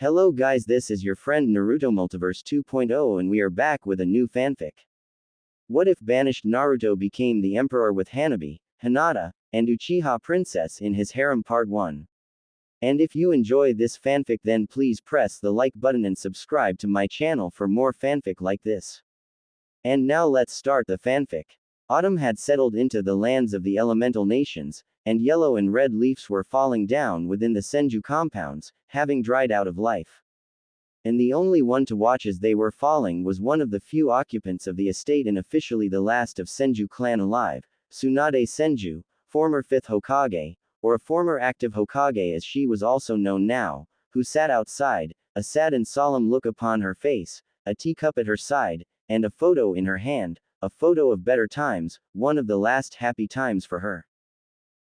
Hello guys, this is your friend Naruto Multiverse 2.0 and we are back with a new fanfic. What if banished Naruto became the emperor with Hanabi, Hinata, and Uchiha princess in his harem part 1? And if you enjoy this fanfic then please press the like button and subscribe to my channel for more fanfic like this. And now let's start the fanfic. Autumn had settled into the lands of the elemental nations, and yellow and red leaves were falling down within the Senju compounds, having dried out of life. And the only one to watch as they were falling was one of the few occupants of the estate and officially the last of Senju clan alive, Tsunade Senju, former 5th Hokage, or a former active Hokage as she was also known now, who sat outside, a sad and solemn look upon her face, a teacup at her side, and a photo in her hand, a photo of better times, one of the last happy times for her.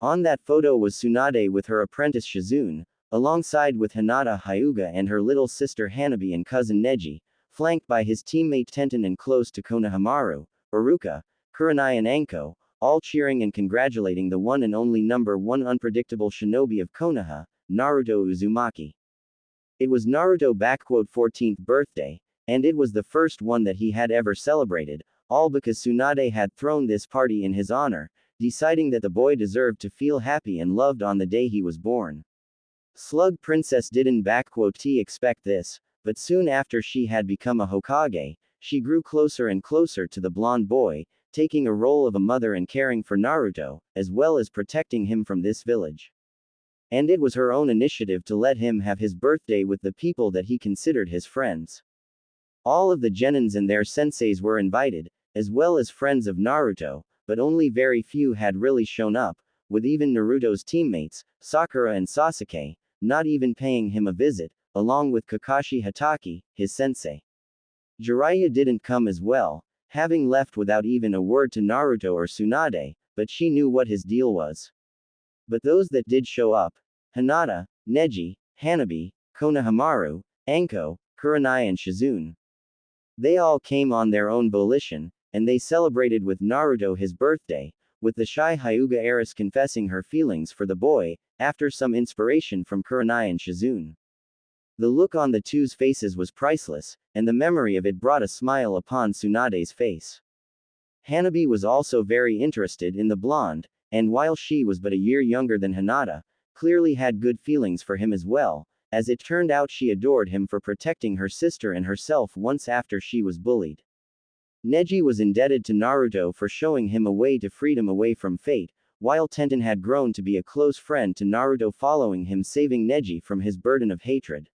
On that photo was Tsunade with her apprentice Shizune, alongside with Hinata Hyuga and her little sister Hanabi and cousin Neji, flanked by his teammate Tenten and close to Konohamaru, Iruka, Kurenai and Anko, all cheering and congratulating the one and only number 1 unpredictable shinobi of Konoha, Naruto Uzumaki. It was Naruto's 14th birthday, and it was the first one that he had ever celebrated, all because Tsunade had thrown this party in his honor, deciding that the boy deserved to feel happy and loved on the day he was born. Slug Princess didn't expect this, but soon after she had become a Hokage, she grew closer and closer to the blonde boy, taking a role of a mother and caring for Naruto, as well as protecting him from this village. And it was her own initiative to let him have his birthday with the people that he considered his friends. All of the genins and their senseis were invited, as well as friends of Naruto, but only very few had really shown up, with even Naruto's teammates, Sakura and Sasuke, not even paying him a visit, along with Kakashi Hatake, his sensei. Jiraiya didn't come as well, having left without even a word to Naruto or Tsunade, but she knew what his deal was. But those that did show up, Hinata, Neji, Hanabi, Konohamaru, Anko, Kurenai and Shizune. They all came on their own volition, and they celebrated with Naruto his birthday, with the shy Hyuga heiress confessing her feelings for the boy, after some inspiration from Kurenai and Shizune. The look on the two's faces was priceless, and the memory of it brought a smile upon Tsunade's face. Hanabi was also very interested in the blonde, and while she was but a year younger than Hinata, clearly had good feelings for him as well, as it turned out she adored him for protecting her sister and herself once after she was bullied. Neji was indebted to Naruto for showing him a way to freedom away from fate, while Tenten had grown to be a close friend to Naruto following him saving Neji from his burden of hatred.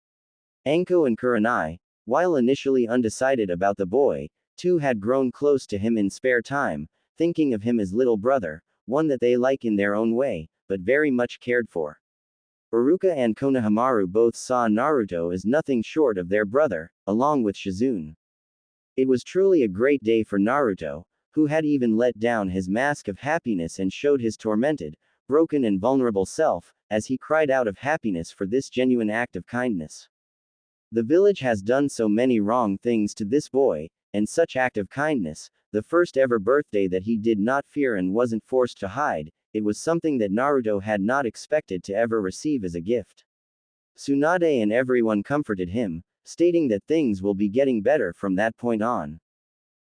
Anko and Kurenai, while initially undecided about the boy, too had grown close to him in spare time, thinking of him as little brother, one that they like in their own way, but very much cared for. Iruka and Konohamaru both saw Naruto as nothing short of their brother, along with Shizune. It was truly a great day for Naruto, who had even let down his mask of happiness and showed his tormented, broken and vulnerable self, as he cried out of happiness for this genuine act of kindness. The village has done so many wrong things to this boy, and such act of kindness, the first ever birthday that he did not fear and wasn't forced to hide, it was something that Naruto had not expected to ever receive as a gift. Tsunade and everyone comforted him, stating that things will be getting better from that point on.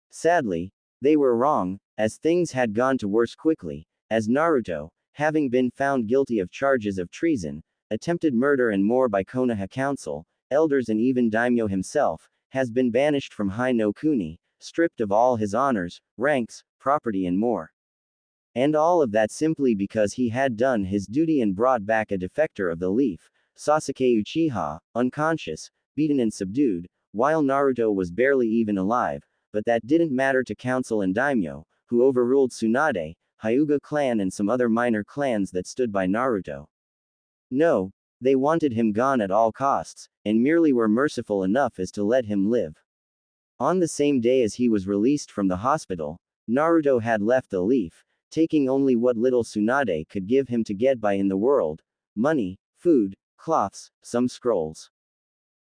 Sadly, they were wrong, as things had gone to worse quickly, as Naruto, having been found guilty of charges of treason, attempted murder and more by Konoha Council, elders and even Daimyo himself, has been banished from Hai no Kuni, stripped of all his honors, ranks, property and more. And all of that simply because he had done his duty and brought back a defector of the leaf, Sasuke Uchiha, unconscious, beaten and subdued, while Naruto was barely even alive, but that didn't matter to Council and Daimyo, who overruled Tsunade, Hyuga clan and some other minor clans that stood by Naruto. No, they wanted him gone at all costs, and merely were merciful enough as to let him live. On the same day as he was released from the hospital, Naruto had left the leaf, taking only what little Tsunade could give him to get by in the world: money, food, cloths, some scrolls.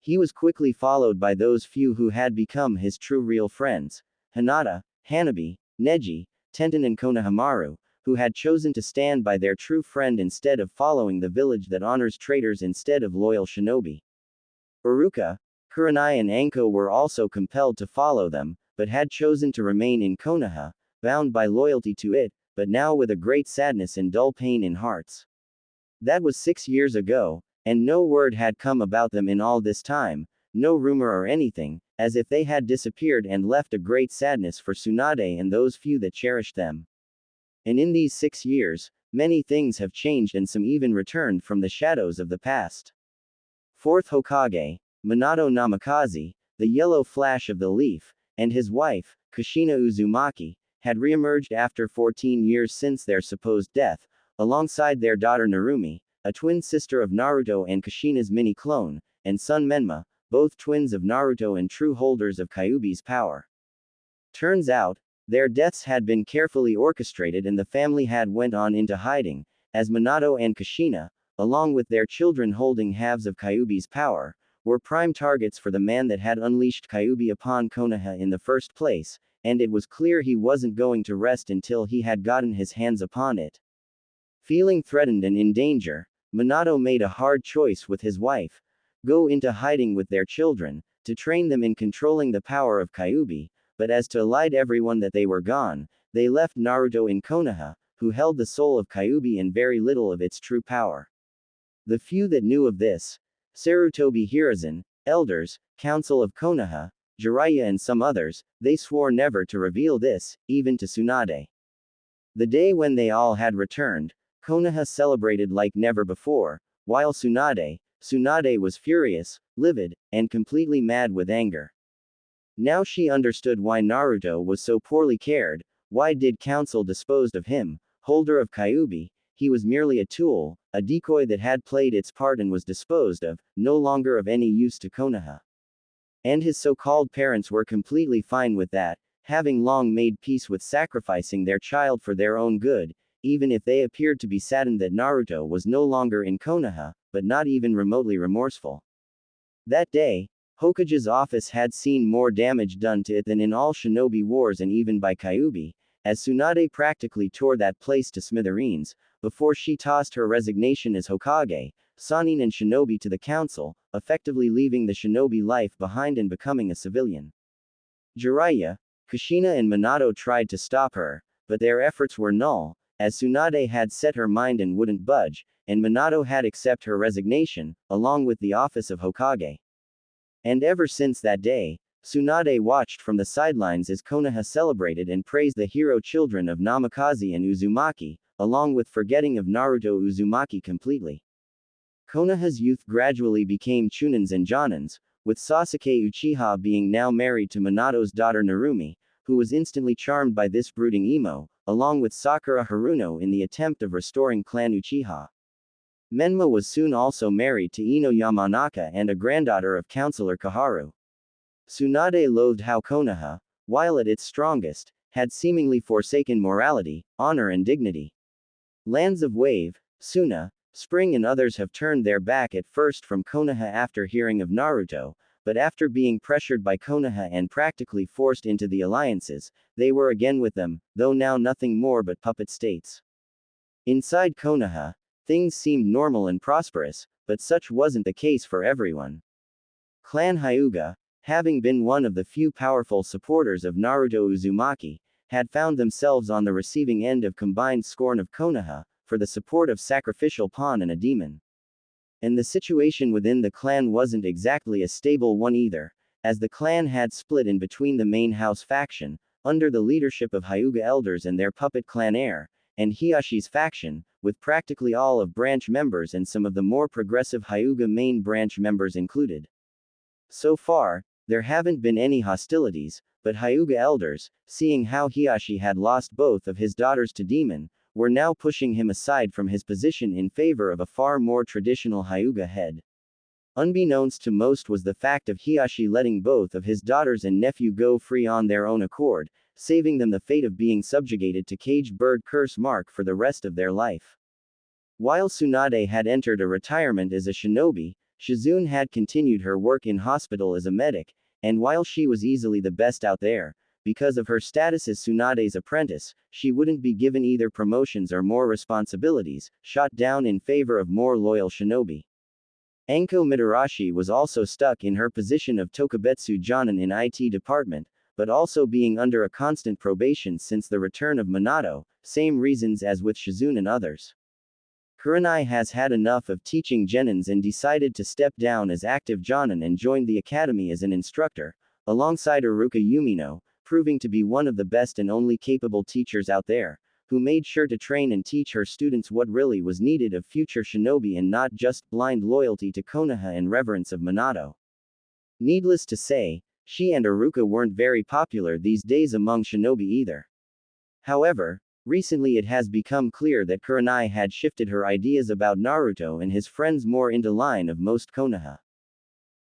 He was quickly followed by those few who had become his true real friends, Hinata, Hanabi, Neji, Tenten and Konohamaru, who had chosen to stand by their true friend instead of following the village that honors traitors instead of loyal shinobi. Uruka, Kurenai and Anko were also compelled to follow them, but had chosen to remain in Konoha, bound by loyalty to it, but now with a great sadness and dull pain in hearts. That was 6 years ago, and no word had come about them in all this time, no rumor or anything, as if they had disappeared and left a great sadness for Tsunade and those few that cherished them. And in these 6 years, many things have changed and some even returned from the shadows of the past. Fourth Hokage, Minato Namikaze, the yellow flash of the leaf, and his wife, Kushina Uzumaki, had reemerged after 14 years since their supposed death, alongside their daughter Narumi, a twin sister of Naruto and Kushina's mini-clone, and son Menma, both twins of Naruto and true holders of Kyuubi's power. Turns out, their deaths had been carefully orchestrated and the family had went on into hiding, as Minato and Kushina, along with their children holding halves of Kyuubi's power, were prime targets for the man that had unleashed Kyuubi upon Konoha in the first place, and it was clear he wasn't going to rest until he had gotten his hands upon it. Feeling threatened and in danger, Minato made a hard choice with his wife: go into hiding with their children, to train them in controlling the power of Kyuubi, but as to elide everyone that they were gone, they left Naruto in Konoha, who held the soul of Kyuubi and very little of its true power. The few that knew of this, Sarutobi Hiruzen, elders, council of Konoha, Jiraiya and some others, they swore never to reveal this, even to Tsunade. The day when they all had returned, Konoha celebrated like never before, while Tsunade was furious, livid, and completely mad with anger. Now she understood why Naruto was so poorly cared. Why did council dispose of him, holder of Kyuubi? He was merely a tool, a decoy that had played its part and was disposed of, no longer of any use to Konoha. And his so-called parents were completely fine with that, having long made peace with sacrificing their child for their own good, even if they appeared to be saddened that Naruto was no longer in Konoha, but not even remotely remorseful. That day, Hokage's office had seen more damage done to it than in all shinobi wars and even by Kyuubi, as Tsunade practically tore that place to smithereens, before she tossed her resignation as Hokage, Sannin and shinobi to the council, effectively leaving the shinobi life behind and becoming a civilian. Jiraiya, Kushina and Minato tried to stop her, but their efforts were null, as Tsunade had set her mind and wouldn't budge, and Minato had accepted her resignation, along with the office of Hokage. And ever since that day, Tsunade watched from the sidelines as Konoha celebrated and praised the hero children of Namikaze and Uzumaki, along with forgetting of Naruto Uzumaki completely. Konoha's youth gradually became Chunins and Jonins, with Sasuke Uchiha being now married to Minato's daughter Narumi, who was instantly charmed by this brooding emo, along with Sakura Haruno in the attempt of restoring clan Uchiha. Menma was soon also married to Ino Yamanaka and a granddaughter of Councillor Kaharu. Tsunade loathed how Konoha, while at its strongest, had seemingly forsaken morality, honor and dignity. Lands of Wave, Suna, Spring and others have turned their back at first from Konoha after hearing of Naruto, but after being pressured by Konoha and practically forced into the alliances, they were again with them, though now nothing more but puppet states. Inside Konoha, things seemed normal and prosperous, but such wasn't the case for everyone. Clan Hyuga, having been one of the few powerful supporters of Naruto Uzumaki, had found themselves on the receiving end of combined scorn of Konoha, for the support of sacrificial pawn and a demon. And the situation within the clan wasn't exactly a stable one either, as the clan had split in between the main house faction, under the leadership of Hyuga elders and their puppet clan heir, and Hiyashi's faction, with practically all of branch members and some of the more progressive Hyuga main branch members included. So far, there haven't been any hostilities, but Hyuga elders, seeing how Hiyashi had lost both of his daughters to demon, were now pushing him aside from his position in favor of a far more traditional Hyuga head. Unbeknownst to most was the fact of Hiyashi letting both of his daughters and nephew go free on their own accord, saving them the fate of being subjugated to caged bird curse mark for the rest of their life. While Tsunade had entered a retirement as a shinobi, Shizune had continued her work in hospital as a medic, and while she was easily the best out there, because of her status as Tsunade's apprentice, she wouldn't be given either promotions or more responsibilities, shot down in favor of more loyal shinobi. Anko Mitarashi was also stuck in her position of Tokubetsu Jonin in IT department, but also being under a constant probation since the return of Minato, same reasons as with Shizune and others. Kurenai has had enough of teaching genins and decided to step down as active jonin and joined the academy as an instructor, alongside Iruka Yumino, proving to be one of the best and only capable teachers out there, who made sure to train and teach her students what really was needed of future shinobi and not just blind loyalty to Konoha and reverence of Minato. Needless to say, she and Iruka weren't very popular these days among shinobi either. However, recently it has become clear that Kurenai had shifted her ideas about Naruto and his friends more into line of most Konoha.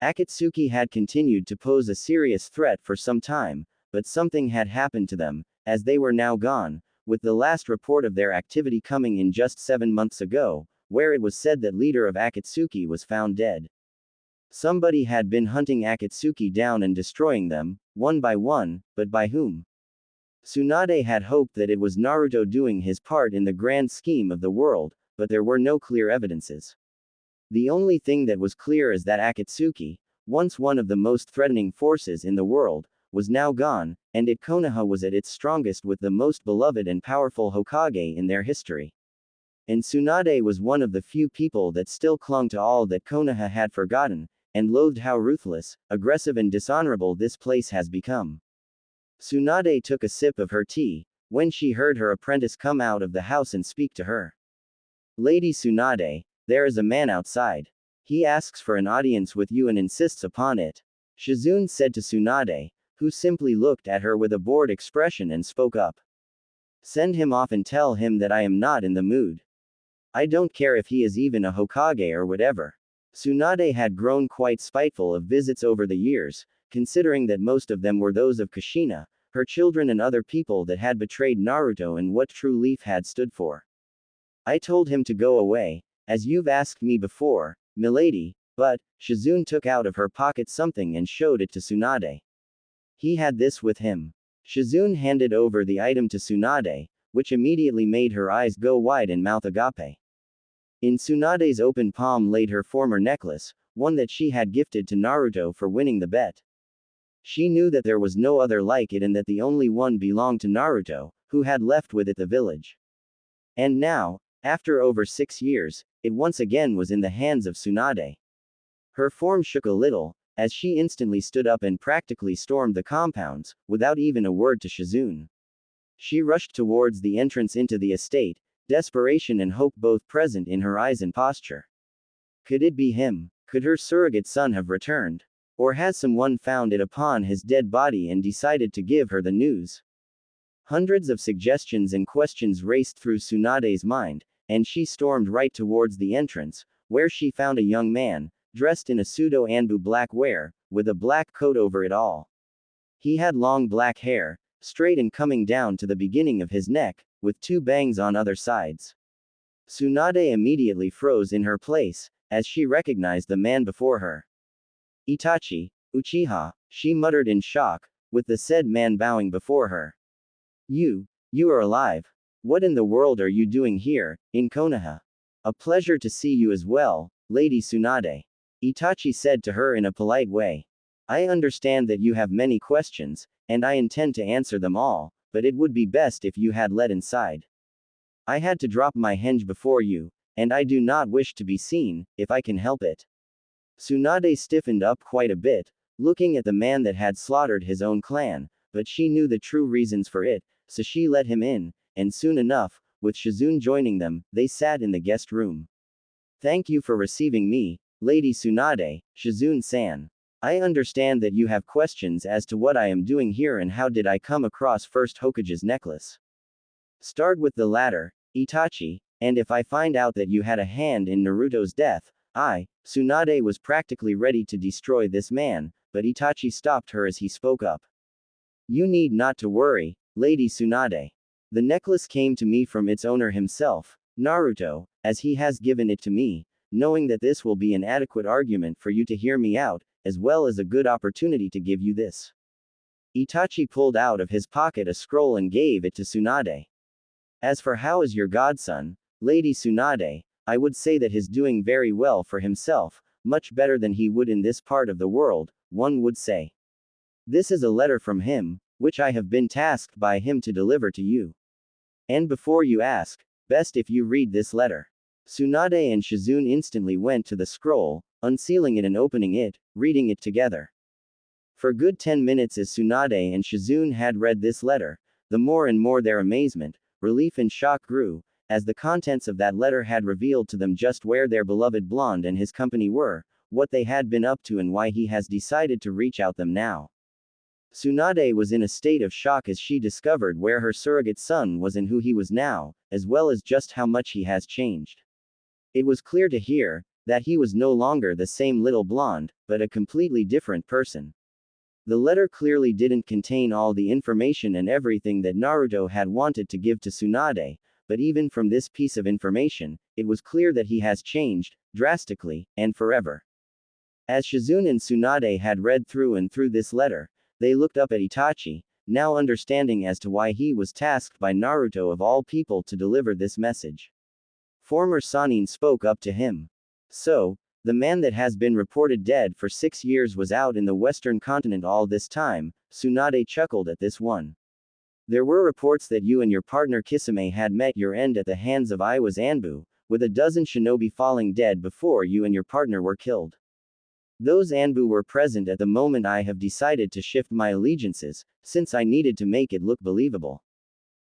Akatsuki had continued to pose a serious threat for some time, but something had happened to them, as they were now gone, with the last report of their activity coming in just 7 months ago, where it was said that leader of Akatsuki was found dead. Somebody had been hunting Akatsuki down and destroying them, one by one, but by whom? Tsunade had hoped that it was Naruto doing his part in the grand scheme of the world, but there were no clear evidences. The only thing that was clear is that Akatsuki, once one of the most threatening forces in the world, was now gone, and Konoha was at its strongest with the most beloved and powerful Hokage in their history. And Tsunade was one of the few people that still clung to all that Konoha had forgotten, and loathed how ruthless, aggressive and dishonorable this place has become. Tsunade took a sip of her tea, when she heard her apprentice come out of the house and speak to her. Lady Tsunade, there is a man outside. He asks for an audience with you and insists upon it. Shizune said to Tsunade, who simply looked at her with a bored expression and spoke up. Send him off and tell him that I am not in the mood. I don't care if he is even a Hokage or whatever. Tsunade had grown quite spiteful of visits over the years, considering that most of them were those of Kushina, her children and other people that had betrayed Naruto and what True Leaf had stood for. I told him to go away, as you've asked me before, milady, but, Shizune took out of her pocket something and showed it to Tsunade. He had this with him. Shizune handed over the item to Tsunade, which immediately made her eyes go wide and mouth agape. In Tsunade's open palm laid her former necklace, one that she had gifted to Naruto for winning the bet. She knew that there was no other like it and that the only one belonged to Naruto, who had left with it the village. And now, after over 6 years, it once again was in the hands of Tsunade. Her form shook a little, as she instantly stood up and practically stormed the compounds, without even a word to Shizune. She rushed towards the entrance into the estate, desperation and hope both present in her eyes and posture. Could it be him? Could her surrogate son have returned? Or has someone found it upon his dead body and decided to give her the news? Hundreds of suggestions and questions raced through Tsunade's mind, and she stormed right towards the entrance, where she found a young man, dressed in a pseudo-Anbu black wear, with a black coat over it all. He had long black hair, straight and coming down to the beginning of his neck, with 2 bangs on other sides. Tsunade immediately froze in her place, as she recognized the man before her. Itachi, Uchiha, she muttered in shock, with the said man bowing before her. You are alive. What in the world are you doing here, in Konoha? A pleasure to see you as well, Lady Tsunade. Itachi said to her in a polite way. I understand that you have many questions, and I intend to answer them all, but it would be best if you had let inside. I had to drop my henge before you, and I do not wish to be seen, if I can help it. Tsunade stiffened up quite a bit, looking at the man that had slaughtered his own clan, but she knew the true reasons for it, so she let him in, and soon enough, with Shizune joining them, they sat in the guest room. Thank you for receiving me, Lady Tsunade, Shizune-san. I understand that you have questions as to what I am doing here and how did I come across First Hokage's necklace. Start with the latter, Itachi, and if I find out that you had a hand in Naruto's death, Tsunade was practically ready to destroy this man, but Itachi stopped her as he spoke up. You need not to worry, Lady Tsunade. The necklace came to me from its owner himself, Naruto, as he has given it to me, knowing that this will be an adequate argument for you to hear me out, as well as a good opportunity to give you this. Itachi pulled out of his pocket a scroll and gave it to Tsunade. As for how is your godson, Lady Tsunade, I would say that he's doing very well for himself, much better than he would in this part of the world, one would say. This is a letter from him, which I have been tasked by him to deliver to you. And before you ask, best if you read this letter. Tsunade and Shizune instantly went to the scroll, unsealing it and opening it, reading it together. For a good 10 minutes as Tsunade and Shizune had read this letter, the more and more their amazement, relief and shock grew, as the contents of that letter had revealed to them just where their beloved blonde and his company were, what they had been up to and why he has decided to reach out them now. Tsunade was in a state of shock as she discovered where her surrogate son was and who he was now, as well as just how much he has changed. It was clear to hear that he was no longer the same little blonde, but a completely different person. The letter clearly didn't contain all the information and everything that Naruto had wanted to give to Tsunade, but even from this piece of information, it was clear that he has changed, drastically, and forever. As Shizune and Tsunade had read through and through this letter, they looked up at Itachi, now understanding as to why he was tasked by Naruto of all people to deliver this message. Former Sannin spoke up to him. So, the man that has been reported dead for 6 years was out in the western continent all this time. Tsunade chuckled at this one. There were reports that you and your partner Kisame had met your end at the hands of Iwa's Anbu, with a dozen shinobi falling dead before you and your partner were killed. Those Anbu were present at the moment I have decided to shift my allegiances, since I needed to make it look believable.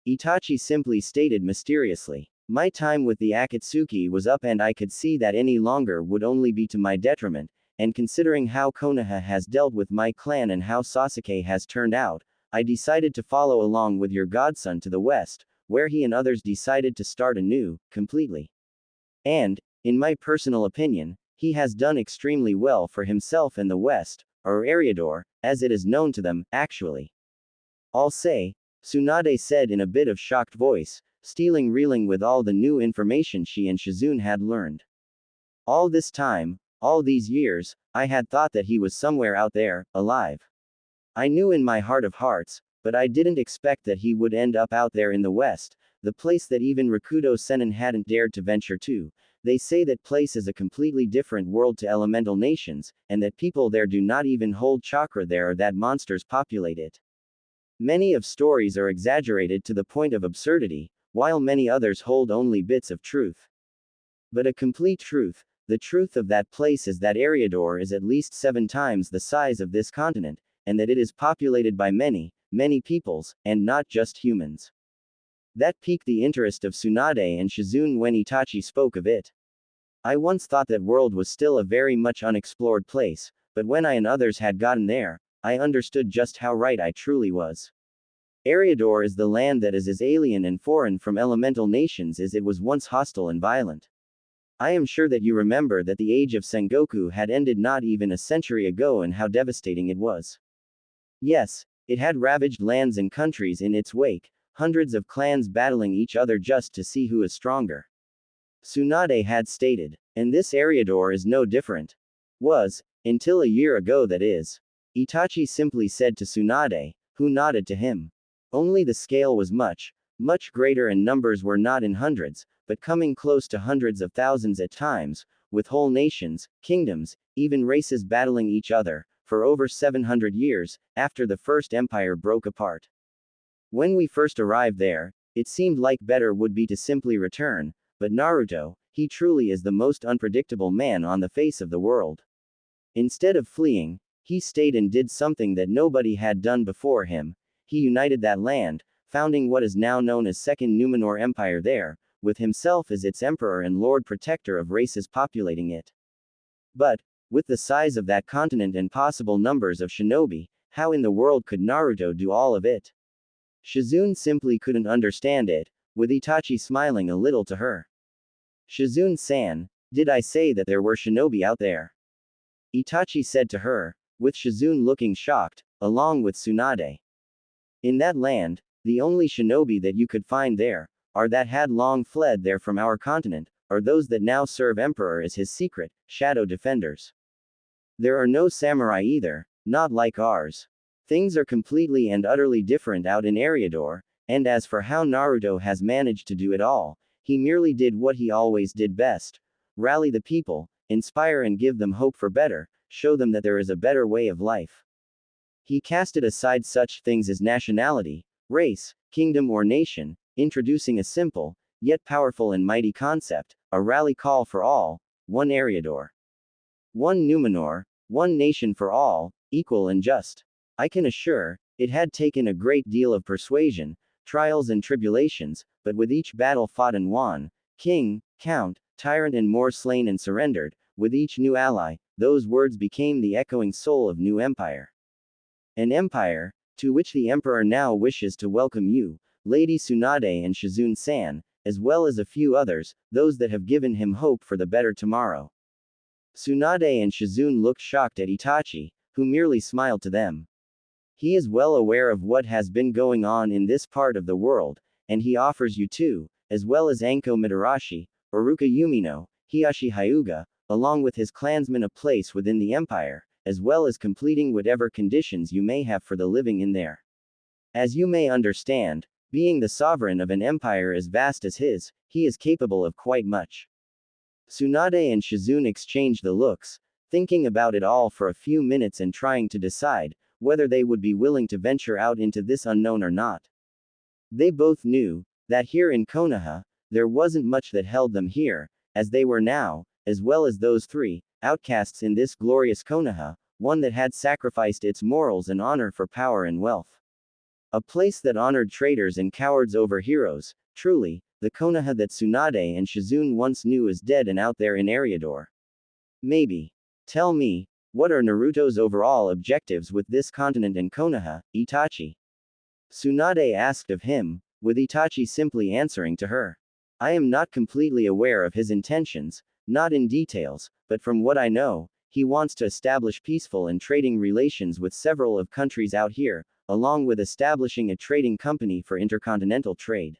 Itachi simply stated mysteriously. My time with the Akatsuki was up and I could see that any longer would only be to my detriment, and considering how Konoha has dealt with my clan and how Sasuke has turned out, I decided to follow along with your godson to the west, where he and others decided to start anew, completely. And, in my personal opinion, he has done extremely well for himself and the West, or Eriador, as it is known to them, actually. I'll say, Tsunade said in a bit of shocked voice, reeling with all the new information she and Shizune had learned. All this time, all these years, I had thought that he was somewhere out there, alive. I knew in my heart of hearts, but I didn't expect that he would end up out there in the West, the place that even Rakudo Sennin hadn't dared to venture to. They say that place is a completely different world to elemental nations, and that people there do not even hold chakra there or that monsters populate it. Many of stories are exaggerated to the point of absurdity, while many others hold only bits of truth. But a complete truth, the truth of that place is that Eriador is at least 7 times the size of this continent, and that it is populated by many, many peoples, and not just humans. That piqued the interest of Tsunade and Shizune when Itachi spoke of it. I once thought that world was still a very much unexplored place, but when I and others had gotten there, I understood just how right I truly was. Eriador is the land that is as alien and foreign from elemental nations as it was once hostile and violent. I am sure that you remember that the age of Sengoku had ended not even a century ago and how devastating it was. Yes, it had ravaged lands and countries in its wake, hundreds of clans battling each other just to see who is stronger. Tsunade had stated, and this Eriador is no different. Was, until a year ago that is. Itachi simply said to Tsunade, who nodded to him. Only the scale was much, much greater and numbers were not in hundreds, but coming close to hundreds of thousands at times, with whole nations, kingdoms, even races battling each other, for over 700 years, after the First Empire broke apart. When we first arrived there, it seemed like better would be to simply return, but Naruto, he truly is the most unpredictable man on the face of the world. Instead of fleeing, he stayed and did something that nobody had done before him. He united that land, founding what is now known as Second Numenor Empire there, with himself as its emperor and lord protector of races populating it. But, with the size of that continent and possible numbers of shinobi, how in the world could Naruto do all of it? Shizune simply couldn't understand it, with Itachi smiling a little to her. Shizune-san, did I say that there were shinobi out there? Itachi said to her, with Shizune looking shocked, along with Tsunade. In that land, the only shinobi that you could find there, are that had long fled there from our continent, or those that now serve Emperor as his secret, shadow defenders. There are no samurai either, not like ours. Things are completely and utterly different out in Eriador, and as for how Naruto has managed to do it all, he merely did what he always did best, rally the people, inspire and give them hope for better, show them that there is a better way of life. He casted aside such things as nationality, race, kingdom or nation, introducing a simple, yet powerful and mighty concept, a rally call for all, one Eriador. One Numenor, one nation for all, equal and just. I can assure, it had taken a great deal of persuasion, trials and tribulations, but with each battle fought and won, king, count, tyrant and more slain and surrendered, with each new ally, those words became the echoing soul of new empire. An empire, to which the emperor now wishes to welcome you, Lady Tsunade and Shizune-san, as well as a few others, those that have given him hope for the better tomorrow. Tsunade and Shizune looked shocked at Itachi, who merely smiled to them. He is well aware of what has been going on in this part of the world, and he offers you too, as well as Anko Mitarashi, Uruka Yumino, Hiyashi Hyuga, along with his clansmen a place within the empire, as well as completing whatever conditions you may have for the living in there. As you may understand, being the sovereign of an empire as vast as his, he is capable of quite much. Tsunade and Shizune exchanged the looks, thinking about it all for a few minutes and trying to decide whether they would be willing to venture out into this unknown or not. They both knew that here in Konoha, there wasn't much that held them here, as they were now, as well as those three outcasts in this glorious Konoha, one that had sacrificed its morals and honor for power and wealth. A place that honored traitors and cowards over heroes, truly, the Konoha that Tsunade and Shizune once knew is dead and out there in Eriador. Maybe. Tell me, what are Naruto's overall objectives with this continent and Konoha, Itachi? Tsunade asked of him, with Itachi simply answering to her. I am not completely aware of his intentions, not in details, but from what I know, he wants to establish peaceful and trading relations with several of countries out here, along with establishing a trading company for intercontinental trade.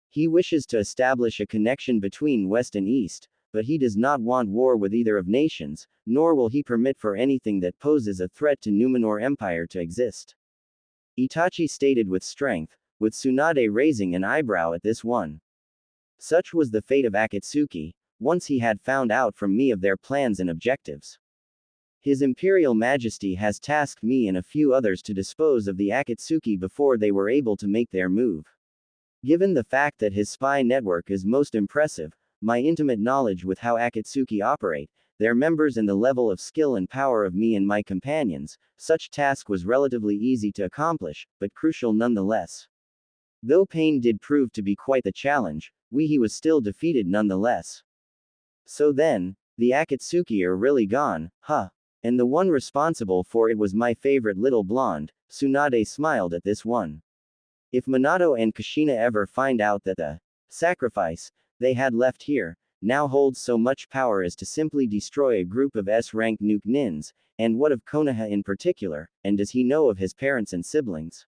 He wishes to establish a connection between West and East, but he does not want war with either of nations, nor will he permit for anything that poses a threat to Numenor Empire to exist. Itachi stated with strength, with Tsunade raising an eyebrow at this one. Such was the fate of Akatsuki, once he had found out from me of their plans and objectives. His Imperial Majesty has tasked me and a few others to dispose of the Akatsuki before they were able to make their move. Given the fact that his spy network is most impressive, my intimate knowledge with how Akatsuki operate, their members and the level of skill and power of me and my companions, such task was relatively easy to accomplish, but crucial nonetheless. Though pain did prove to be quite the challenge, he was still defeated nonetheless. So then, the Akatsuki are really gone, huh? And the one responsible for it was my favorite little blonde. Tsunade smiled at this one. If Minato and Kushina ever find out that the sacrifice they had left here now holds so much power as to simply destroy a group of S-rank nuke nins, and what of Konoha in particular, and does he know of his parents and siblings?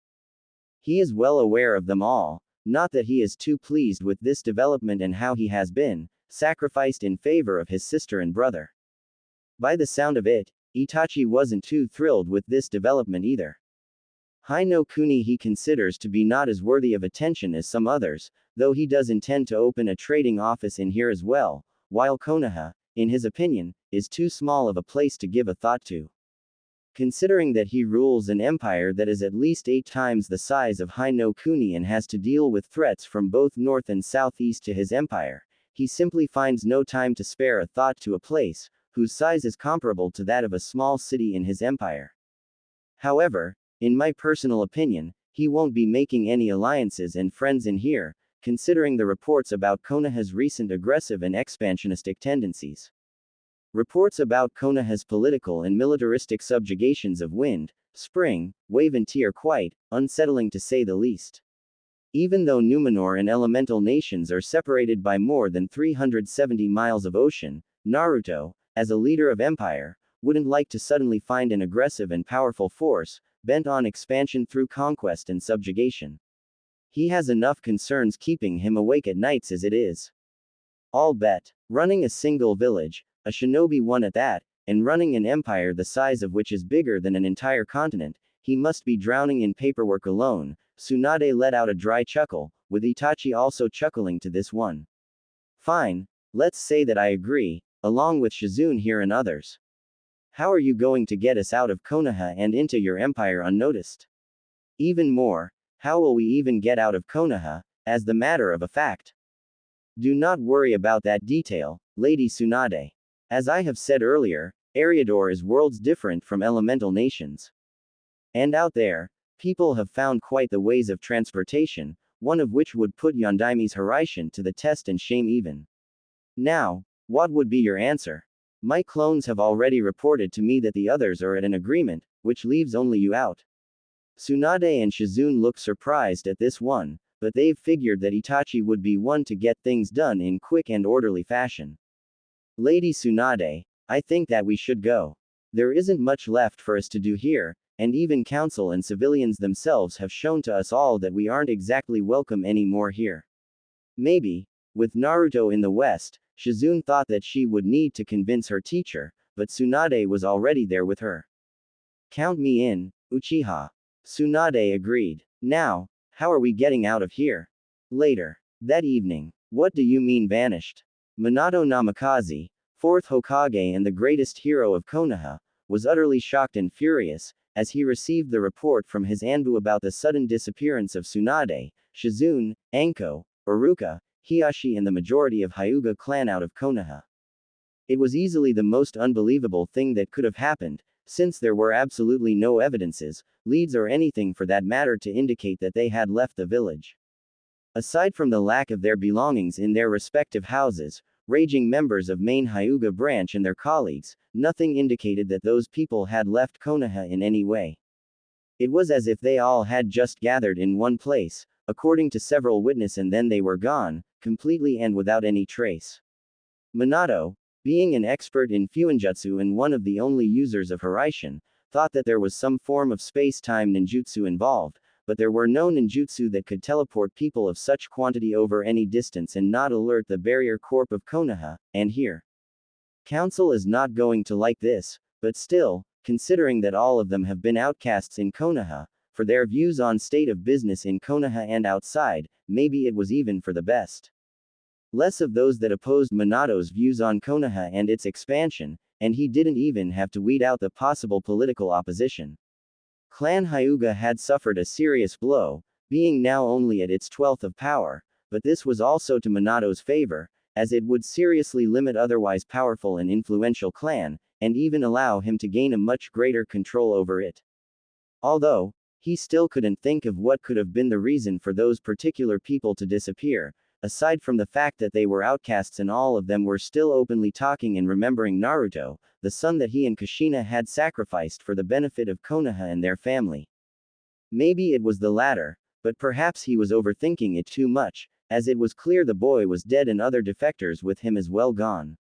He is well aware of them all, not that he is too pleased with this development and how he has been sacrificed in favor of his sister and brother. By the sound of it, Itachi wasn't too thrilled with this development either. Hi-no Kuni he considers to be not as worthy of attention as some others, though he does intend to open a trading office in here as well, while Konoha, in his opinion, is too small of a place to give a thought to. Considering that he rules an empire that is at least 8 times the size of Hi-no Kuni and has to deal with threats from both north and southeast to his empire, he simply finds no time to spare a thought to a place whose size is comparable to that of a small city in his empire. However, in my personal opinion, he won't be making any alliances and friends in here, considering the reports about Konoha's recent aggressive and expansionistic tendencies. Reports about Konoha's political and militaristic subjugations of Wind, Spring, Wave and Tea are quite unsettling to say the least. Even though Numenor and elemental nations are separated by more than 370 miles of ocean, Naruto, as a leader of empire, wouldn't like to suddenly find an aggressive and powerful force, bent on expansion through conquest and subjugation. He has enough concerns keeping him awake at nights as it is. I'll bet, running a single village, a shinobi one at that, and running an empire the size of which is bigger than an entire continent, he must be drowning in paperwork alone. Tsunade let out a dry chuckle, with Itachi also chuckling to this one. Fine, let's say that I agree, along with Shizune here and others. How are you going to get us out of Konoha and into your empire unnoticed? Even more, how will we even get out of Konoha, as the matter of a fact? Do not worry about that detail, Lady Tsunade. As I have said earlier, Eriador is worlds different from elemental nations. And out there, people have found quite the ways of transportation, one of which would put Yondaime's Hiraishin to the test and shame even. Now, what would be your answer? My clones have already reported to me that the others are at an agreement, which leaves only you out. Tsunade and Shizune look surprised at this one, but they've figured that Itachi would be one to get things done in quick and orderly fashion. Lady Tsunade, I think that we should go. There isn't much left for us to do here, and even council and civilians themselves have shown to us all that we aren't exactly welcome anymore here. Maybe, with Naruto in the west, Shizune thought that she would need to convince her teacher, but Tsunade was already there with her. Count me in, Uchiha. Tsunade agreed. Now, how are we getting out of here? Later. That evening. What do you mean vanished? Minato Namikaze, fourth Hokage and the greatest hero of Konoha, was utterly shocked and furious, as he received the report from his Anbu about the sudden disappearance of Tsunade, Shizune, Anko, Iruka, Hiashi and the majority of Hyuga clan out of Konoha. It was easily the most unbelievable thing that could have happened, since there were absolutely no evidences, leads or anything for that matter to indicate that they had left the village. Aside from the lack of their belongings in their respective houses, raging members of main Hyuga branch and their colleagues, nothing indicated that those people had left Konoha in any way. It was as if they all had just gathered in one place, according to several witnesses, and then they were gone, completely and without any trace. Minato, being an expert in Fuinjutsu and one of the only users of Hiraishin, thought that there was some form of space-time ninjutsu involved, but there were no ninjutsu that could teleport people of such quantity over any distance and not alert the barrier corp of Konoha, and here. Council is not going to like this, but still, considering that all of them have been outcasts in Konoha, for their views on state of business in Konoha and outside, maybe it was even for the best. Less of those that opposed Minato's views on Konoha and its expansion, and he didn't even have to weed out the possible political opposition. Clan Hyuga had suffered a serious blow, being now only at its 12th of power, but this was also to Minato's favor, as it would seriously limit otherwise powerful and influential clan, and even allow him to gain a much greater control over it. Although, he still couldn't think of what could have been the reason for those particular people to disappear, aside from the fact that they were outcasts and all of them were still openly talking and remembering Naruto, the son that he and Kushina had sacrificed for the benefit of Konoha and their family. Maybe it was the latter, but perhaps he was overthinking it too much, as it was clear the boy was dead and other defectors with him as well gone.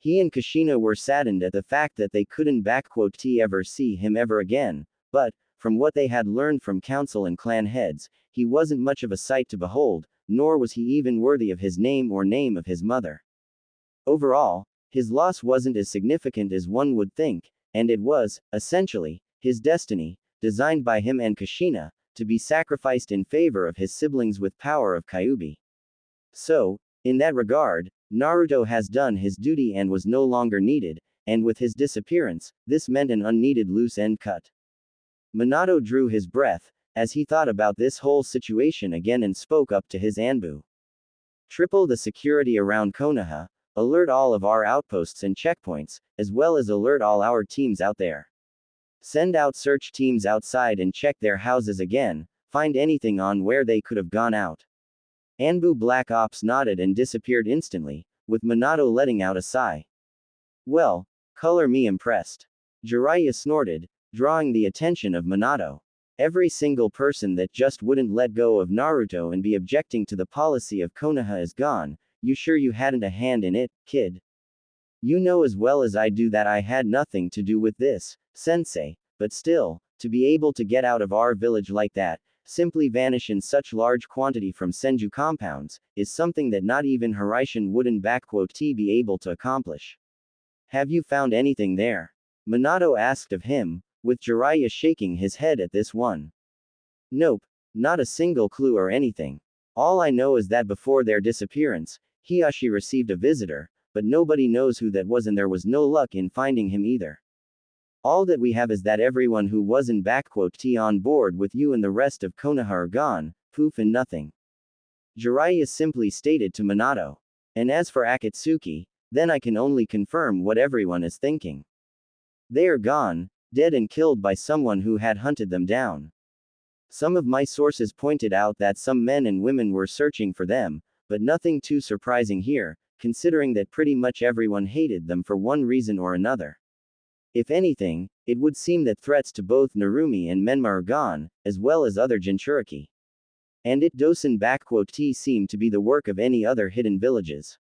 He and Kushina were saddened at the fact that they couldn't ever see him ever again, but, from what they had learned from council and clan heads, he wasn't much of a sight to behold, nor was he even worthy of his name or name of his mother. Overall, his loss wasn't as significant as one would think, and it was, essentially, his destiny, designed by him and Kushina, to be sacrificed in favor of his siblings with power of Kyuubi. So, in that regard, Naruto has done his duty and was no longer needed, and with his disappearance, this meant an unneeded loose end cut. Minato drew his breath, as he thought about this whole situation again and spoke up to his Anbu. Triple the security around Konoha, alert all of our outposts and checkpoints, as well as alert all our teams out there. Send out search teams outside and check their houses again, find anything on where they could have gone out. Anbu Black Ops nodded and disappeared instantly, with Minato letting out a sigh. Well, color me impressed. Jiraiya snorted, drawing the attention of Minato. Every single person that just wouldn't let go of Naruto and be objecting to the policy of Konoha is gone. You sure you hadn't a hand in it, kid? You know as well as I do that I had nothing to do with this, sensei, but still, to be able to get out of our village like that, simply vanish in such large quantity from Senju compounds, is something that not even Hiraishin wouldn't be able to accomplish. Have you found anything there? Minato asked of him, with Jiraiya shaking his head at this one. Nope, not a single clue or anything. All I know is that before their disappearance, Hiashi received a visitor, but nobody knows who that was, and there was no luck in finding him either. All that we have is that everyone who wasn't T on board with you and the rest of Konoha are gone, poof and nothing. Jiraiya simply stated to Minato. And as for Akatsuki, then I can only confirm what everyone is thinking. They are gone, dead and killed by someone who had hunted them down. Some of my sources pointed out that some men and women were searching for them, but nothing too surprising here, considering that pretty much everyone hated them for one reason or another. If anything, it would seem that threats to both Narumi and Menma are gone, as well as other Jinchuriki. And it doesn't seem to be the work of any other hidden villages.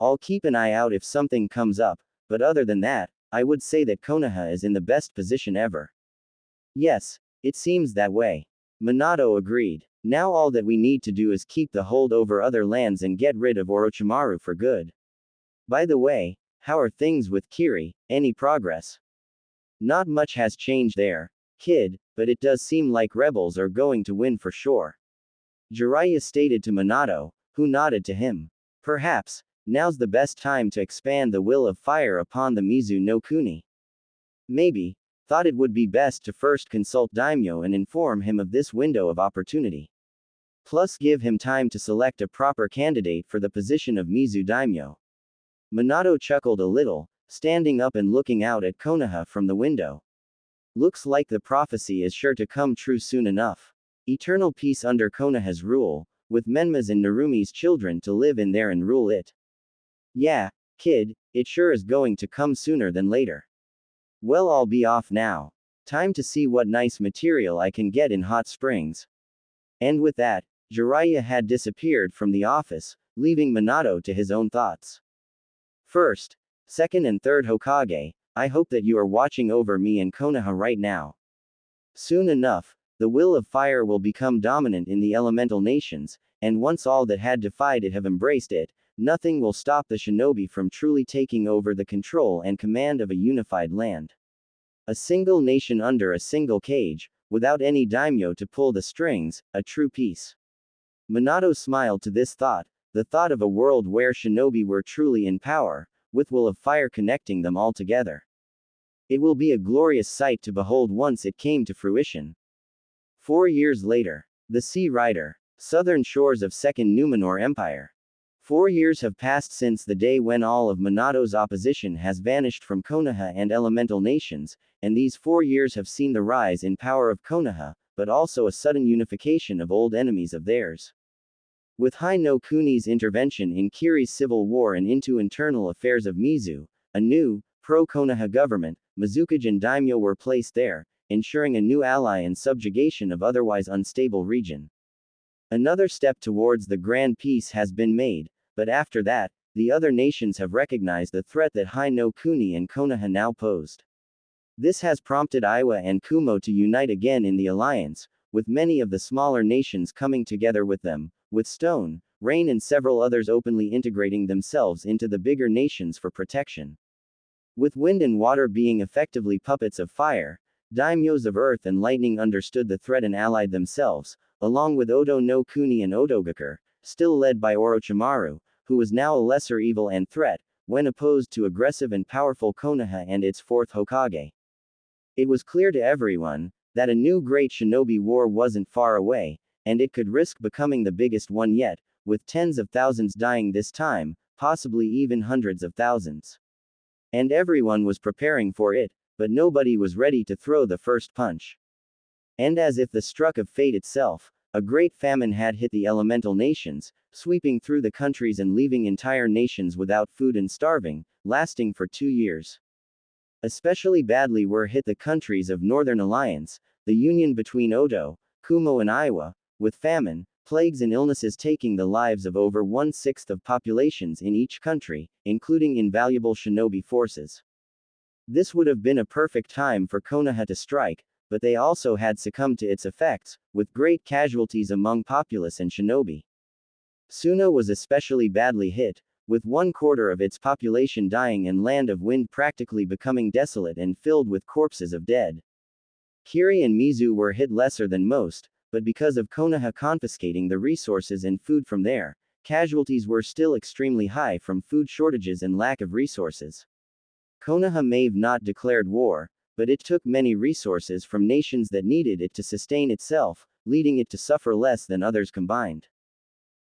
I'll keep an eye out if something comes up, but other than that, I would say that Konoha is in the best position ever. Yes, it seems that way. Minato agreed. Now all that we need to do is keep the hold over other lands and get rid of Orochimaru for good. By the way, how are things with Kiri? Any progress? Not much has changed there, kid, but it does seem like rebels are going to win for sure. Jiraiya stated to Minato, who nodded to him. Perhaps, now's the best time to expand the will of fire upon the Mizu no Kuni. Maybe, thought it would be best to first consult Daimyo and inform him of this window of opportunity. Plus give him time to select a proper candidate for the position of Mizu Daimyo. Minato chuckled a little, standing up and looking out at Konoha from the window. Looks like the prophecy is sure to come true soon enough. Eternal peace under Konoha's rule, with Menma's and Narumi's children to live in there and rule it. Yeah, kid, it sure is going to come sooner than later. Well, I'll be off now. Time to see what nice material I can get in Hot Springs. And with that, Jiraiya had disappeared from the office, leaving Minato to his own thoughts. First, second and third Hokage, I hope that you are watching over me and Konoha right now. Soon enough, the will of fire will become dominant in the elemental nations, and once all that had defied it have embraced it, nothing will stop the shinobi from truly taking over the control and command of a unified land. A single nation under a single cage, without any daimyo to pull the strings, a true peace. Minato smiled to this thought, the thought of a world where shinobi were truly in power, with will of fire connecting them all together. It will be a glorious sight to behold once it came to fruition. 4 years later. The Sea Rider. Southern shores of Second Numenor Empire. 4 years have passed since the day when all of Minato's opposition has vanished from Konoha and elemental nations, and these 4 years have seen the rise in power of Konoha, but also a sudden unification of old enemies of theirs. With Hai no Kuni's intervention in Kiri's civil war and into internal affairs of Mizu, a new, pro-Konoha government, Mizukage daimyo were placed there, ensuring a new ally and subjugation of otherwise unstable region. Another step towards the grand peace has been made, but after that, the other nations have recognized the threat that Hai no Kuni and Konoha now posed. This has prompted Iwa and Kumo to unite again in the alliance, with many of the smaller nations coming together with them, with Stone, Rain and several others openly integrating themselves into the bigger nations for protection. With Wind and Water being effectively puppets of fire, daimyos of Earth and Lightning understood the threat and allied themselves, along with Odo no Kuni and Odogakure, still led by Orochimaru, who was now a lesser evil and threat, when opposed to aggressive and powerful Konoha and its fourth Hokage. It was clear to everyone that a new great shinobi war wasn't far away, and it could risk becoming the biggest one yet, with tens of thousands dying this time, possibly even hundreds of thousands. And everyone was preparing for it, but nobody was ready to throw the first punch. And as if the stroke of fate itself, a great famine had hit the elemental nations, sweeping through the countries and leaving entire nations without food and starving, lasting for 2 years. Especially badly were hit the countries of Northern Alliance, the union between Odo, Kumo and Iwa, with famine, plagues and illnesses taking the lives of over 1/6 of populations in each country, including invaluable shinobi forces. This would have been a perfect time for Konoha to strike, but they also had succumbed to its effects, with great casualties among populace and shinobi. Suno was especially badly hit, with 1/4 of its population dying and Land of Wind practically becoming desolate and filled with corpses of dead. Kiri and Mizu were hit lesser than most, but because of Konoha confiscating the resources and food from there, casualties were still extremely high from food shortages and lack of resources. Konoha may have not declared war, but it took many resources from nations that needed it to sustain itself, leading it to suffer less than others combined.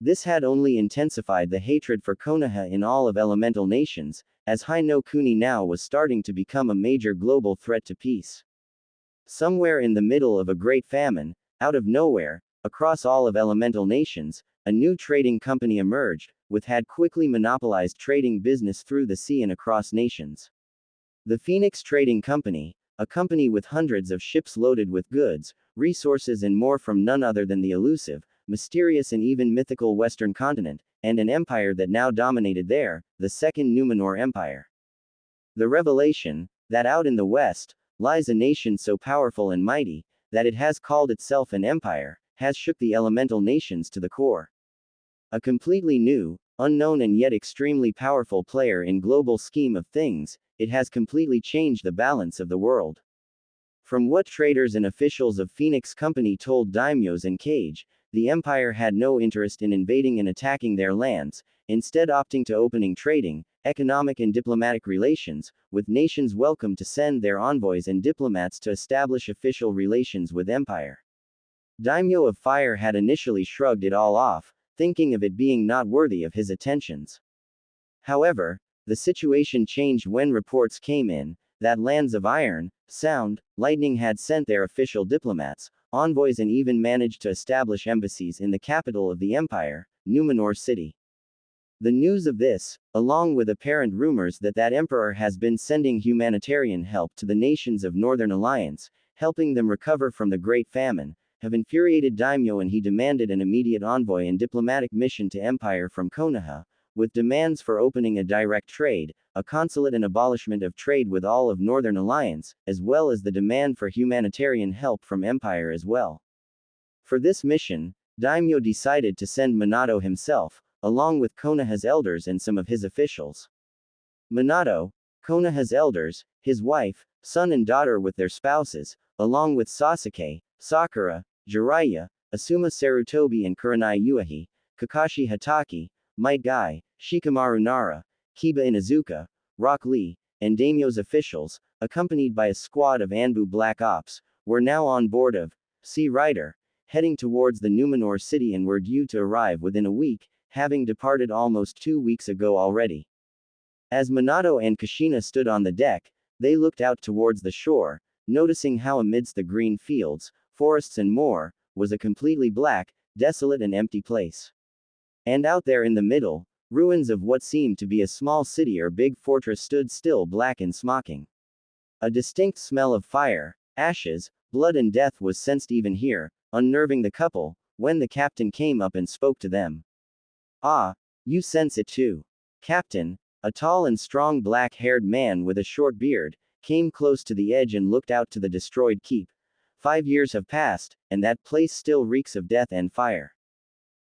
This had only intensified the hatred for Konoha in all of elemental nations, as Hai no Kuni now was starting to become a major global threat to peace. Somewhere in the middle of a great famine, out of nowhere, across all of elemental nations, a new trading company emerged, which had quickly monopolized trading business through the sea and across nations. The Phoenix Trading Company, a company with hundreds of ships loaded with goods, resources and more from none other than the elusive, mysterious and even mythical Western continent, and an empire that now dominated there, the Second Numenor Empire. The revelation, that out in the West, lies a nation so powerful and mighty, that it has called itself an empire, has shook the elemental nations to the core. A completely new, unknown and yet extremely powerful player in global scheme of things, it has completely changed the balance of the world. From what traders and officials of Phoenix Company told daimyos and Cage, the empire had no interest in invading and attacking their lands, instead opting to opening trading, economic and diplomatic relations, with nations welcome to send their envoys and diplomats to establish official relations with empire. Daimyo of Fire had initially shrugged it all off, thinking of it being not worthy of his attentions. However, the situation changed when reports came in, that lands of Iron, Sound, Lightning had sent their official diplomats, envoys and even managed to establish embassies in the capital of the empire, Numenor City. The news of this, along with apparent rumors that that emperor has been sending humanitarian help to the nations of Northern Alliance, helping them recover from the Great Famine, have infuriated Daimyo and he demanded an immediate envoy and diplomatic mission to empire from Konoha, with demands for opening a direct trade, a consulate and abolishment of trade with all of Northern Alliance, as well as the demand for humanitarian help from empire as well. For this mission, Daimyo decided to send Minato himself, along with Konoha's elders and some of his officials. Minato, Konoha's elders, his wife, son and daughter with their spouses, along with Sasuke, Sakura, Jiraiya, Asuma Sarutobi and Kurenai Uehi, Kakashi Hatake, Might Guy, Shikamaru Nara, Kiba Inuzuka, Rock Lee, and Daimyo's officials, accompanied by a squad of Anbu Black Ops, were now on board of Sea Rider, heading towards the Numenor city and were due to arrive within a week, having departed almost 2 weeks ago already. As Minato and Kushina stood on the deck, they looked out towards the shore, noticing how amidst the green fields, forests and more, was a completely black, desolate and empty place. And out there in the middle, ruins of what seemed to be a small city or big fortress stood still black and smoking. A distinct smell of fire, ashes, blood and death was sensed even here, unnerving the couple, when the captain came up and spoke to them. Ah, you sense it too. Captain, a tall and strong black-haired man with a short beard, came close to the edge and looked out to the destroyed keep. 5 years have passed, and that place still reeks of death and fire.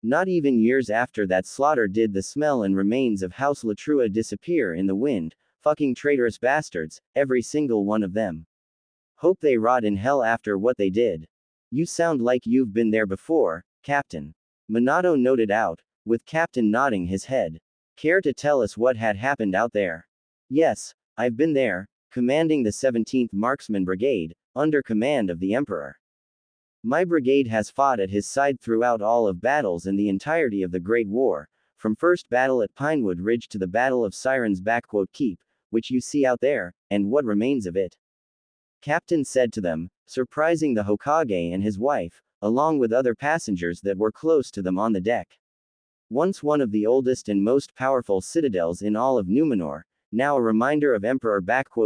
Not even years after that slaughter did the smell and remains of House Latrua disappear in the wind, fucking traitorous bastards, every single one of them. Hope they rot in hell after what they did. You sound like you've been there before, Captain. Minato noted out, with Captain nodding his head. Care to tell us what had happened out there? Yes, I've been there, commanding the 17th Marksman Brigade, under command of the Emperor. My brigade has fought at his side throughout all of battles in the entirety of the Great War, from first battle at Pinewood Ridge to the Battle of Sirens Keep, which you see out there, and what remains of it. Captain said to them, surprising the Hokage and his wife, along with other passengers that were close to them on the deck. Once one of the oldest and most powerful citadels in all of Numenor, now a reminder of Emperor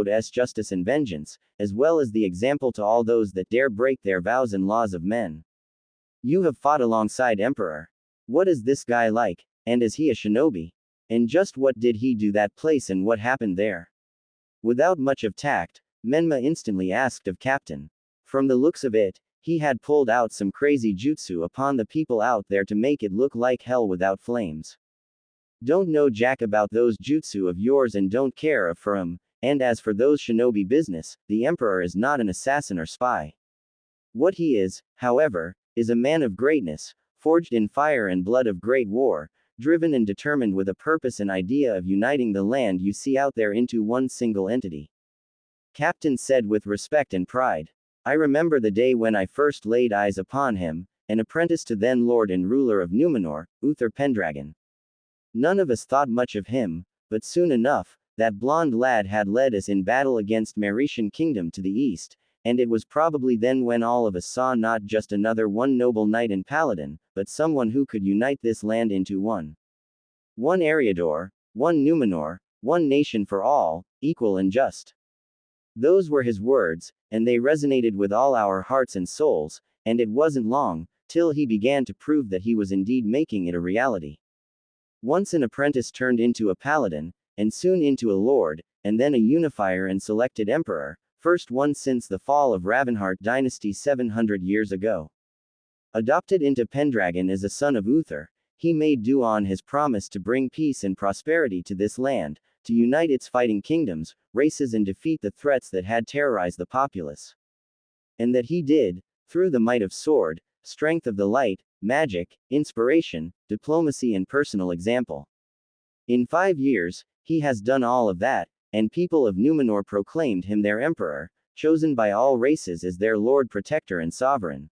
S justice and vengeance, as well as the example to all those that dare break their vows and laws of men. You have fought alongside Emperor. What is this guy like, and is he a shinobi? And just what did he do that place and what happened there? Without much of tact, Menma instantly asked of Captain. From the looks of it, he had pulled out some crazy jutsu upon the people out there to make it look like hell without flames. Don't know jack about those jutsu of yours and don't care for 'em, and as for those shinobi business, the Emperor is not an assassin or spy. What he is, however, is a man of greatness, forged in fire and blood of great war, driven and determined with a purpose and idea of uniting the land you see out there into one single entity. Captain said with respect and pride. I remember the day when I first laid eyes upon him, an apprentice to then Lord and ruler of Numenor, Uther Pendragon. None of us thought much of him, but soon enough, that blond lad had led us in battle against Meretian kingdom to the east, and it was probably then when all of us saw not just another one noble knight and paladin, but someone who could unite this land into one. One Eriador, one Numenor, one nation for all, equal and just. Those were his words, and they resonated with all our hearts and souls, and it wasn't long, till he began to prove that he was indeed making it a reality. Once an apprentice turned into a paladin, and soon into a lord, and then a unifier and selected emperor, first one since the fall of Ravenheart dynasty 700 years ago. Adopted into Pendragon as a son of Uther, he made good on his promise to bring peace and prosperity to this land, to unite its fighting kingdoms, races and defeat the threats that had terrorized the populace. And that he did, through the might of sword, strength of the light, magic, inspiration, diplomacy and personal example. In 5 years, he has done all of that, and people of Numenor proclaimed him their emperor, chosen by all races as their lord protector and sovereign.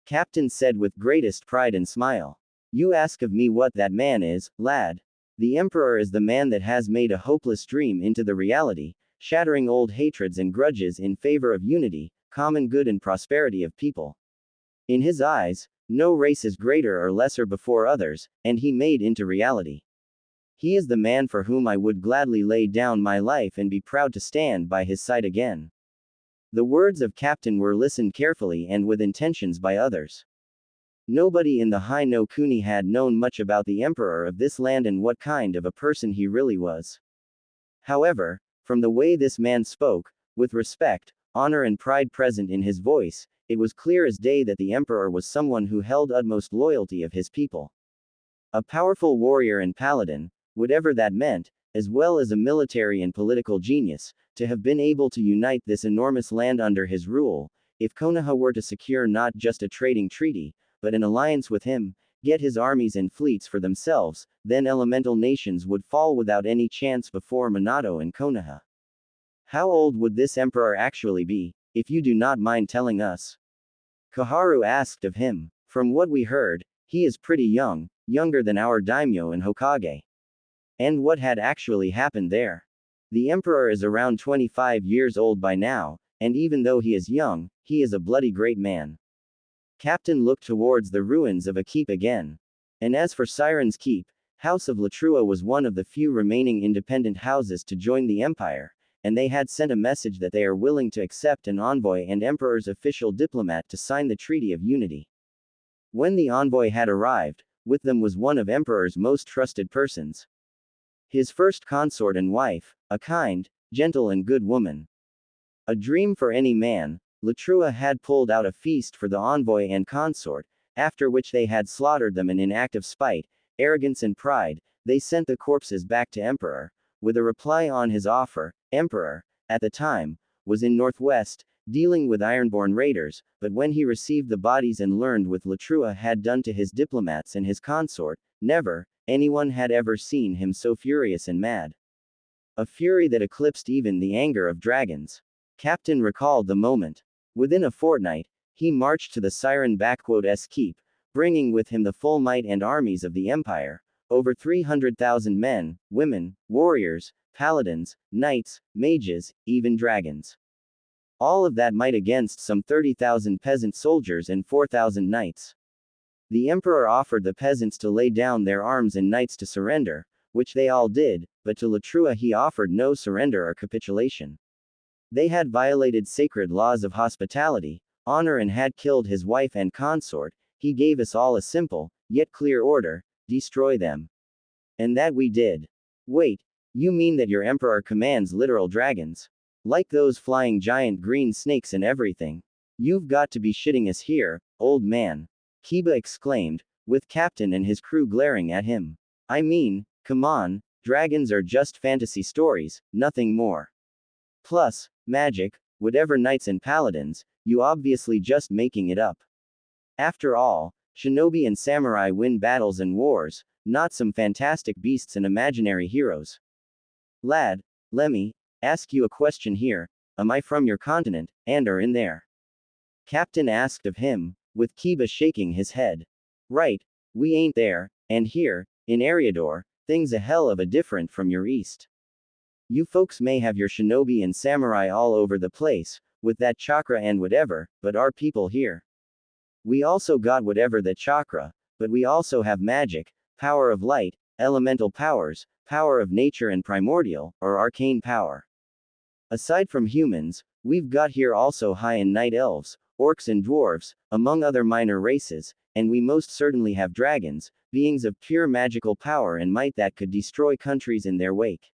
Captain said with greatest pride and smile. You ask of me what that man is, lad. The emperor is the man that has made a hopeless dream into the reality, shattering old hatreds and grudges in favor of unity, common good and prosperity of people. In his eyes, no race is greater or lesser before others, and he made into reality. He is the man for whom I would gladly lay down my life and be proud to stand by his side again. The words of Captain were listened carefully and with intentions by others. Nobody in the High No Kuni had known much about the emperor of this land and what kind of a person he really was. However, from the way this man spoke, with respect, honor and pride present in his voice, it was clear as day that the emperor was someone who held utmost loyalty of his people. A powerful warrior and paladin, whatever that meant, as well as a military and political genius, to have been able to unite this enormous land under his rule, if Konoha were to secure not just a trading treaty, but an alliance with him, get his armies and fleets for themselves, then elemental nations would fall without any chance before Minato and Konoha. How old would this emperor actually be, if you do not mind telling us? Koharu asked of him. From what we heard, he is pretty young, younger than our daimyo and Hokage. And what had actually happened there? The emperor is around 25 years old by now, and even though he is young, he is a bloody great man. Captain looked towards the ruins of a keep again. And as for Siren's Keep, House of Latrua was one of the few remaining independent houses to join the empire, and they had sent a message that they are willing to accept an envoy and emperor's official diplomat to sign the Treaty of Unity. When the envoy had arrived, with them was one of emperor's most trusted persons. His first consort and wife, a kind, gentle and good woman. A dream for any man, Latrua had pulled out a feast for the envoy and consort, after which they had slaughtered them and in act of spite, arrogance and pride, they sent the corpses back to Emperor, with a reply on his offer. Emperor, at the time, was in Northwest, dealing with Ironborn raiders, but when he received the bodies and learned what Latrua had done to his diplomats and his consort, never, anyone had ever seen him so furious and mad. A fury that eclipsed even the anger of dragons. Captain recalled the moment. Within a fortnight, he marched to the Siren-S keep, bringing with him the full might and armies of the empire, over 300,000 men, women, warriors, paladins, knights, mages, even dragons. All of that might against some 30,000 peasant soldiers and 4,000 knights. The emperor offered the peasants to lay down their arms and knights to surrender, which they all did, but to Latrua he offered no surrender or capitulation. They had violated sacred laws of hospitality, honor and had killed his wife and consort. He gave us all a simple, yet clear order: destroy them. And that we did. Wait, you mean that your emperor commands literal dragons? Like those flying giant green snakes and everything? You've got to be shitting us here, old man. Kiba exclaimed, with Captain and his crew glaring at him. I mean, come on, dragons are just fantasy stories, nothing more. Plus, magic, whatever knights and paladins, you obviously just making it up. After all, shinobi and samurai win battles and wars, not some fantastic beasts and imaginary heroes. Lad, lemme ask you a question here. Am I from your continent, and are in there? Captain asked of him, with Kiba shaking his head. Right, we ain't there, and here, in Eriador, things a hell of a different from your east. You folks may have your shinobi and samurai all over the place, with that chakra and whatever, but our people here. We also got whatever that chakra, but we also have magic, power of light, elemental powers, power of nature and primordial, or arcane power. Aside from humans, we've got here also high and night elves, orcs and dwarves, among other minor races, and we most certainly have dragons, beings of pure magical power and might that could destroy countries in their wake.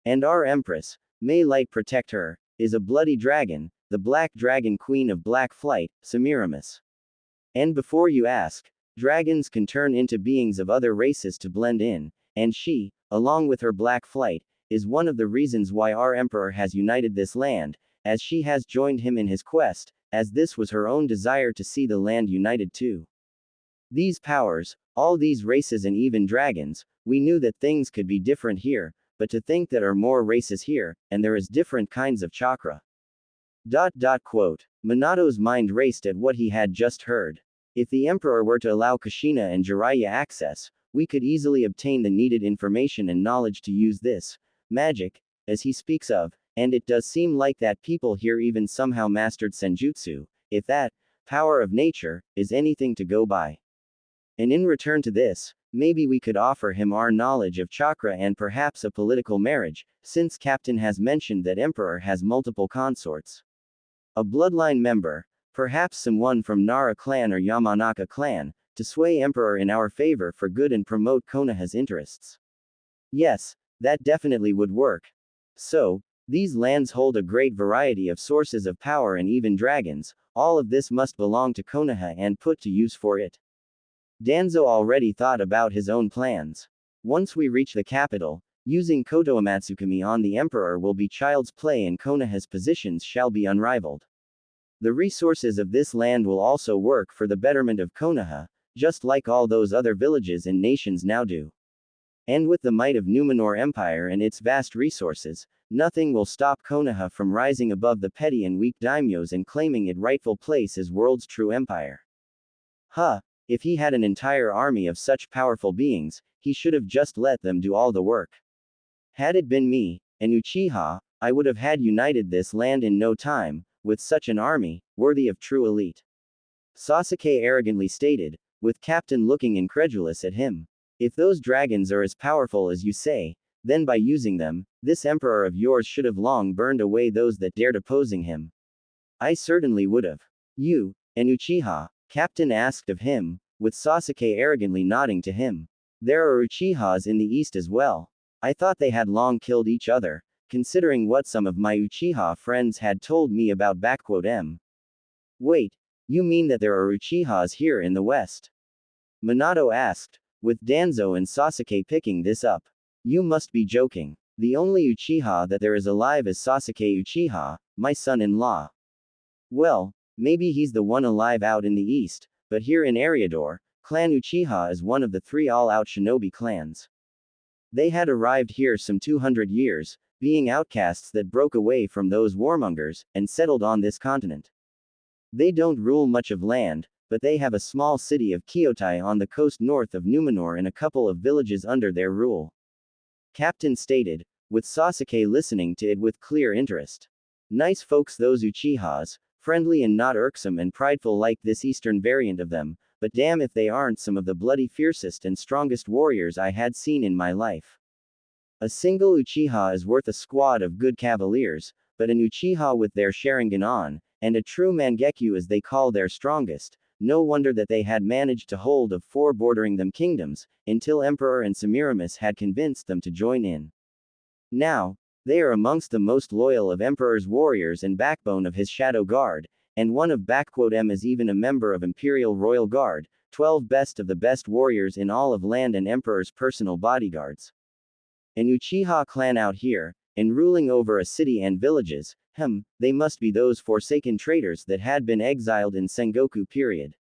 And our empress, may light protect her, is a bloody dragon, the black dragon queen of black flight, Semiramis. And before you ask, dragons can turn into beings of other races to blend in, and she, along with her black flight, is one of the reasons why our emperor has united this land, as she has joined him in his quest, as this was her own desire to see the land united too. These powers, all these races and even dragons, we knew that things could be different here, but to think that are more races here, and there is different kinds of chakra. Quote. Minato's mind raced at what he had just heard. If the emperor were to allow Kushina and Jiraiya access, we could easily obtain the needed information and knowledge to use this magic, as he speaks of, and it does seem like that people here even somehow mastered senjutsu, if that power of nature is anything to go by. And in return to this, maybe we could offer him our knowledge of chakra and perhaps a political marriage, since Captain has mentioned that Emperor has multiple consorts. A bloodline member, perhaps someone from Nara clan or Yamanaka clan, to sway Emperor in our favor for good and promote Konoha's interests. Yes, that definitely would work. So, these lands hold a great variety of sources of power and even dragons, all of this must belong to Konoha and put to use for it. Danzo already thought about his own plans. Once we reach the capital, using Koto Amatsukami on the Emperor will be child's play and Konoha's positions shall be unrivaled. The resources of this land will also work for the betterment of Konoha, just like all those other villages and nations now do. And with the might of Numenor Empire and its vast resources, nothing will stop Konoha from rising above the petty and weak daimyos and claiming its rightful place as world's true empire. If he had an entire army of such powerful beings, he should have just let them do all the work. Had it been me, an Uchiha, I would have had united this land in no time, with such an army, worthy of true elite. Sasuke arrogantly stated, with Captain looking incredulous at him. If those dragons are as powerful as you say, then by using them, this emperor of yours should have long burned away those that dared opposing him. I certainly would have. You, an Uchiha? Captain asked of him, with Sasuke arrogantly nodding to him. There are Uchihas in the east as well. I thought they had long killed each other, considering what some of my Uchiha friends had told me about. Wait, you mean that there are Uchihas here in the west? Minato asked, with Danzo and Sasuke picking this up. You must be joking. The only Uchiha that there is alive is Sasuke Uchiha, my son-in-law. Well, maybe he's the one alive out in the east, but here in Eriador, Clan Uchiha is one of the 3 all-out shinobi clans. They had arrived here some 200 years, being outcasts that broke away from those warmongers, and settled on this continent. They don't rule much of land, but they have a small city of Kyotai on the coast north of Numenor and a couple of villages under their rule. Captain stated, with Sasuke listening to it with clear interest. Nice folks those Uchihas, friendly and not irksome and prideful like this eastern variant of them, but damn if they aren't some of the bloody fiercest and strongest warriors I had seen in my life. A single Uchiha is worth a squad of good cavaliers, but an Uchiha with their Sharingan on, and a true Mangekyu as they call their strongest, no wonder that they had managed to hold of 4 bordering them kingdoms, until Emperor and Semiramis had convinced them to join in. Now, they are amongst the most loyal of Emperor's warriors and backbone of his Shadow Guard, and one of M is even a member of Imperial Royal Guard, 12 best of the best warriors in all of land and Emperor's personal bodyguards. An Uchiha clan out here, and ruling over a city and villages, they must be those forsaken traitors that had been exiled in Sengoku period.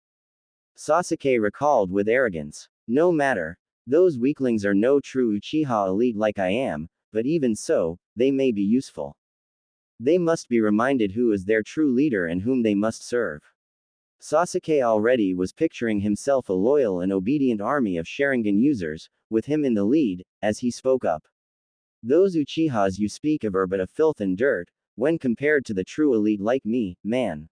Sasuke recalled with arrogance. No matter, Those weaklings are no true Uchiha elite like I am, but even so, they may be useful. They must be reminded who is their true leader and whom they must serve. Sasuke already was picturing himself a loyal and obedient army of Sharingan users, with him in the lead, as he spoke up. Those Uchihas you speak of are but a filth and dirt, when compared to the true elite like me, man.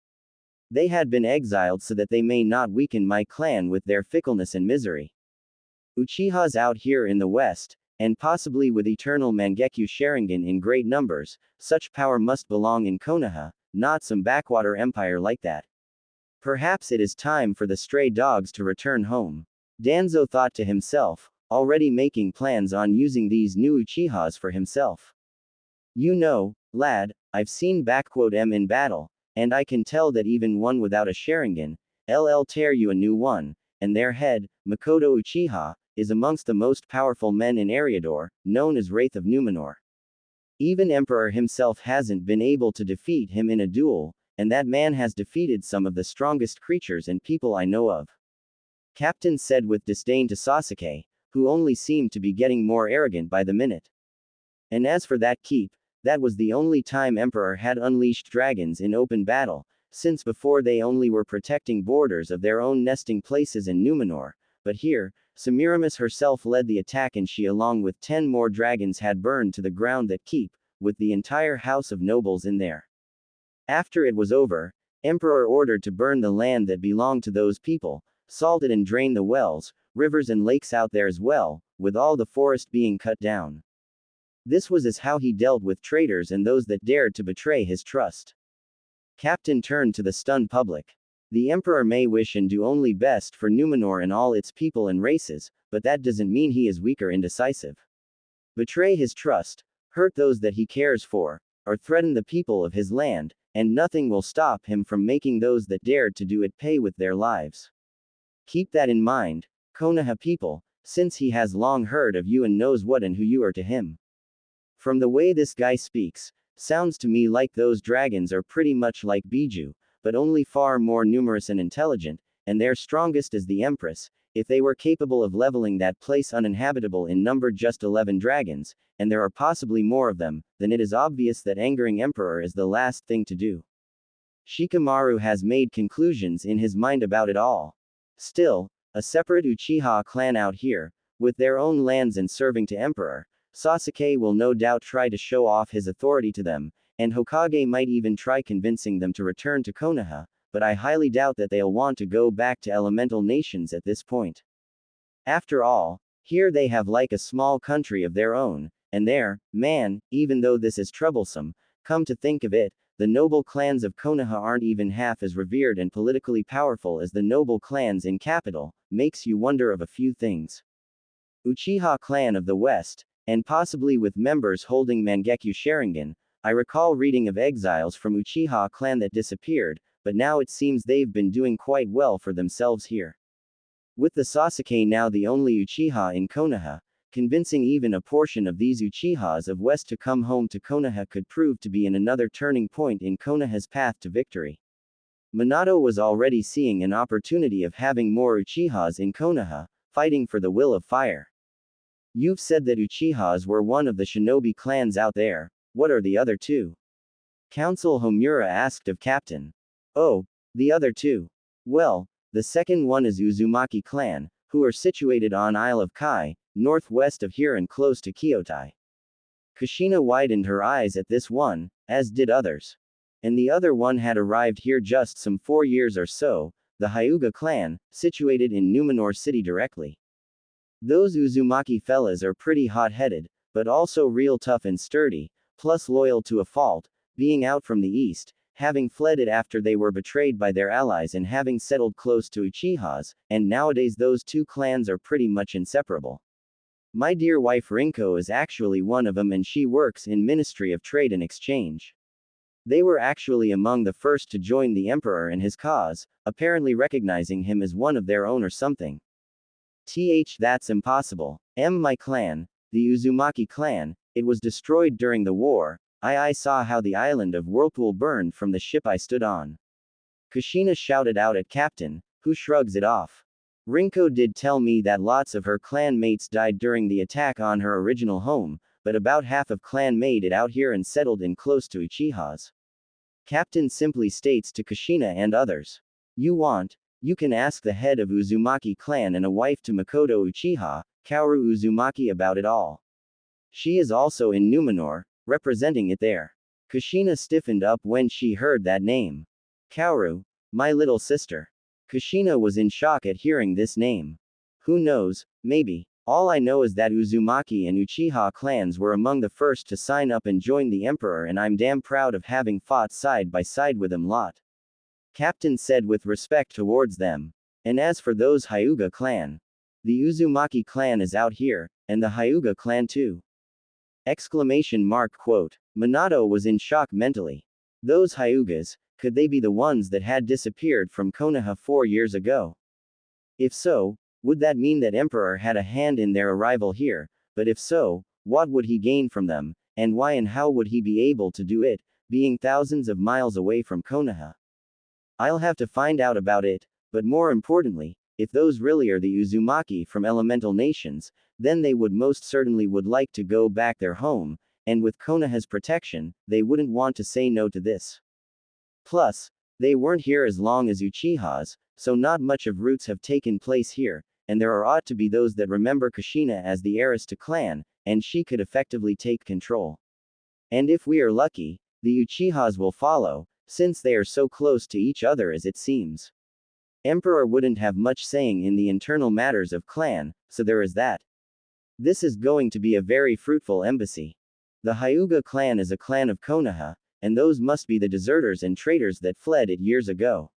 They had been exiled so that they may not weaken my clan with their fickleness and misery. Uchihas out here in the West, and possibly with eternal Mangekyo Sharingan in great numbers, such power must belong in Konoha, not some backwater empire like that. Perhaps it is time for the stray dogs to return home. Danzo thought to himself, already making plans on using these new Uchihas for himself. You know, lad, I've seen M in battle, and I can tell that even one without a Sharingan, LL tear you a new one, and their head, Makoto Uchiha, is amongst the most powerful men in Eriador, known as Wraith of Numenor. Even Emperor himself hasn't been able to defeat him in a duel, and that man has defeated some of the strongest creatures and people I know of. Captain said with disdain to Sasuke, who only seemed to be getting more arrogant by the minute. And as for that keep, that was the only time Emperor had unleashed dragons in open battle, since before they only were protecting borders of their own nesting places in Numenor, but here, Semiramis herself led the attack and she along with 10 more dragons had burned to the ground that keep, with the entire house of nobles in there. After it was over, Emperor ordered to burn the land that belonged to those people, salted and drain the wells, rivers and lakes out there as well, with all the forest being cut down. This was as how he dealt with traitors and those that dared to betray his trust. Captain turned to the stunned public. The Emperor may wish and do only best for Numenor and all its people and races, but that doesn't mean he is weak or indecisive. Betray his trust, hurt those that he cares for, or threaten the people of his land, and nothing will stop him from making those that dared to do it pay with their lives. Keep that in mind, Konoha people, since he has long heard of you and knows what and who you are to him. From the way this guy speaks, sounds to me like those dragons are pretty much like Biju, but only far more numerous and intelligent, and their strongest is the Empress. If they were capable of leveling that place uninhabitable in number just 11 dragons, and there are possibly more of them, then it is obvious that angering Emperor is the last thing to do. Shikamaru has made conclusions in his mind about it all. Still, a separate Uchiha clan out here, with their own lands and serving to Emperor, Sasuke will no doubt try to show off his authority to them, and Hokage might even try convincing them to return to Konoha, but I highly doubt that they'll want to go back to elemental nations at this point. After all, here they have like a small country of their own, and there, man, even though this is troublesome, come to think of it, the noble clans of Konoha aren't even half as revered and politically powerful as the noble clans in capital, makes you wonder of a few things. Uchiha clan of the West, and possibly with members holding Mangekyo Sharingan, I recall reading of exiles from Uchiha clan that disappeared, but now it seems they've been doing quite well for themselves here. With the Sasuke now the only Uchiha in Konoha, convincing even a portion of these Uchihas of West to come home to Konoha could prove to be another turning point in Konoha's path to victory. Minato was already seeing an opportunity of having more Uchihas in Konoha, fighting for the will of fire. You've said that Uchihas were one of the shinobi clans out there, what are the other two? Council Homura asked of Captain. Oh, the other two. Well, the second one is Uzumaki clan, who are situated on Isle of Kai, northwest of here and close to Kyotai. Kushina widened her eyes at this one, as did others. And the other one had arrived here just some 4 years or so, the Hyuga clan, situated in Numenor city directly. Those Uzumaki fellas are pretty hot-headed, but also real tough and sturdy, plus loyal to a fault, being out from the east, having fled it after they were betrayed by their allies and having settled close to Uchihas, and nowadays those two clans are pretty much inseparable. My dear wife Rinko is actually one of them and she works in Ministry of Trade and Exchange. They were actually among the first to join the Emperor and his cause, apparently recognizing him as one of their own or something. That's impossible. My clan, the Uzumaki clan, it was destroyed during the war. I saw how the island of Whirlpool burned from the ship I stood on. Kushina shouted out at Captain, who shrugs it off. Rinko did tell me that lots of her clan mates died during the attack on her original home, but about half of clan made it out here and settled in close to Uchiha's. Captain simply states to Kushina and others. You can ask the head of Uzumaki clan and a wife to Makoto Uchiha, Kaoru Uzumaki about it all. She is also in Numenor, representing it there. Kushina stiffened up when she heard that name. Kaoru, my little sister. Kushina was in shock at hearing this name. Who knows, maybe. All I know is that Uzumaki and Uchiha clans were among the first to sign up and join the Emperor, and I'm damn proud of having fought side by side with them lot. Captain said with respect towards them. And as for those Hyuga clan, the Uzumaki clan is out here, and the Hyuga clan too. Exclamation mark quote. Minato was in shock mentally. Those Hyugas, could they be the ones that had disappeared from Konoha 4 years ago? If so, would that mean that Emperor had a hand in their arrival here? But if so, what would he gain from them, and why and how would he be able to do it, being thousands of miles away from Konoha? I'll have to find out about it, but more importantly, if those really are the Uzumaki from elemental nations, then they would most certainly would like to go back their home, and with Konoha's protection, they wouldn't want to say no to this. Plus, they weren't here as long as Uchiha's, so not much of roots have taken place here, and there ought to be those that remember Kushina as the heiress to clan, and she could effectively take control. And if we are lucky, the Uchihas will follow, since they are so close to each other as it seems. Emperor wouldn't have much saying in the internal matters of clan, so there is that. This is going to be a very fruitful embassy. The Hyuga clan is a clan of Konoha, and those must be the deserters and traitors that fled it years ago.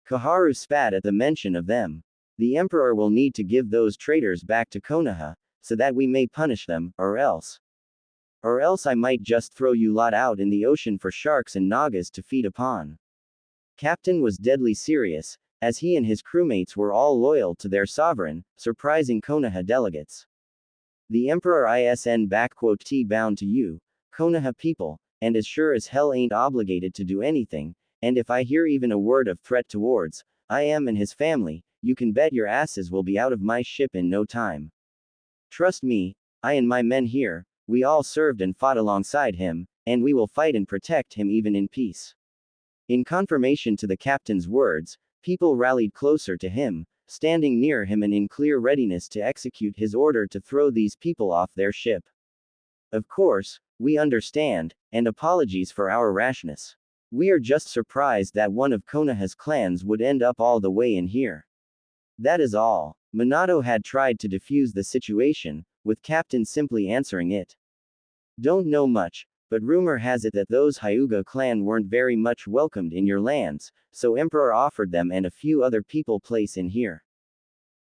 Koharu spat at the mention of them. The Emperor will need to give those traitors back to Konoha, so that we may punish them, or else I might just throw you lot out in the ocean for sharks and nagas to feed upon. Captain was deadly serious, as he and his crewmates were all loyal to their sovereign, surprising Konoha delegates. The Emperor isn T bound to you, Konoha people, and as sure as hell ain't obligated to do anything, and if I hear even a word of threat towards I am and his family, you can bet your asses will be out of my ship in no time. Trust me, I and my men here, we all served and fought alongside him, and we will fight and protect him even in peace. In confirmation to the captain's words, people rallied closer to him, standing near him and in clear readiness to execute his order to throw these people off their ship. Of course, we understand, and apologies for our rashness. We are just surprised that one of Konoha's clans would end up all the way in here. That is all. Minato had tried to defuse the situation, with Captain simply answering it. Don't know much, but rumor has it that those Hyuga clan weren't very much welcomed in your lands, so Emperor offered them and a few other people place in here.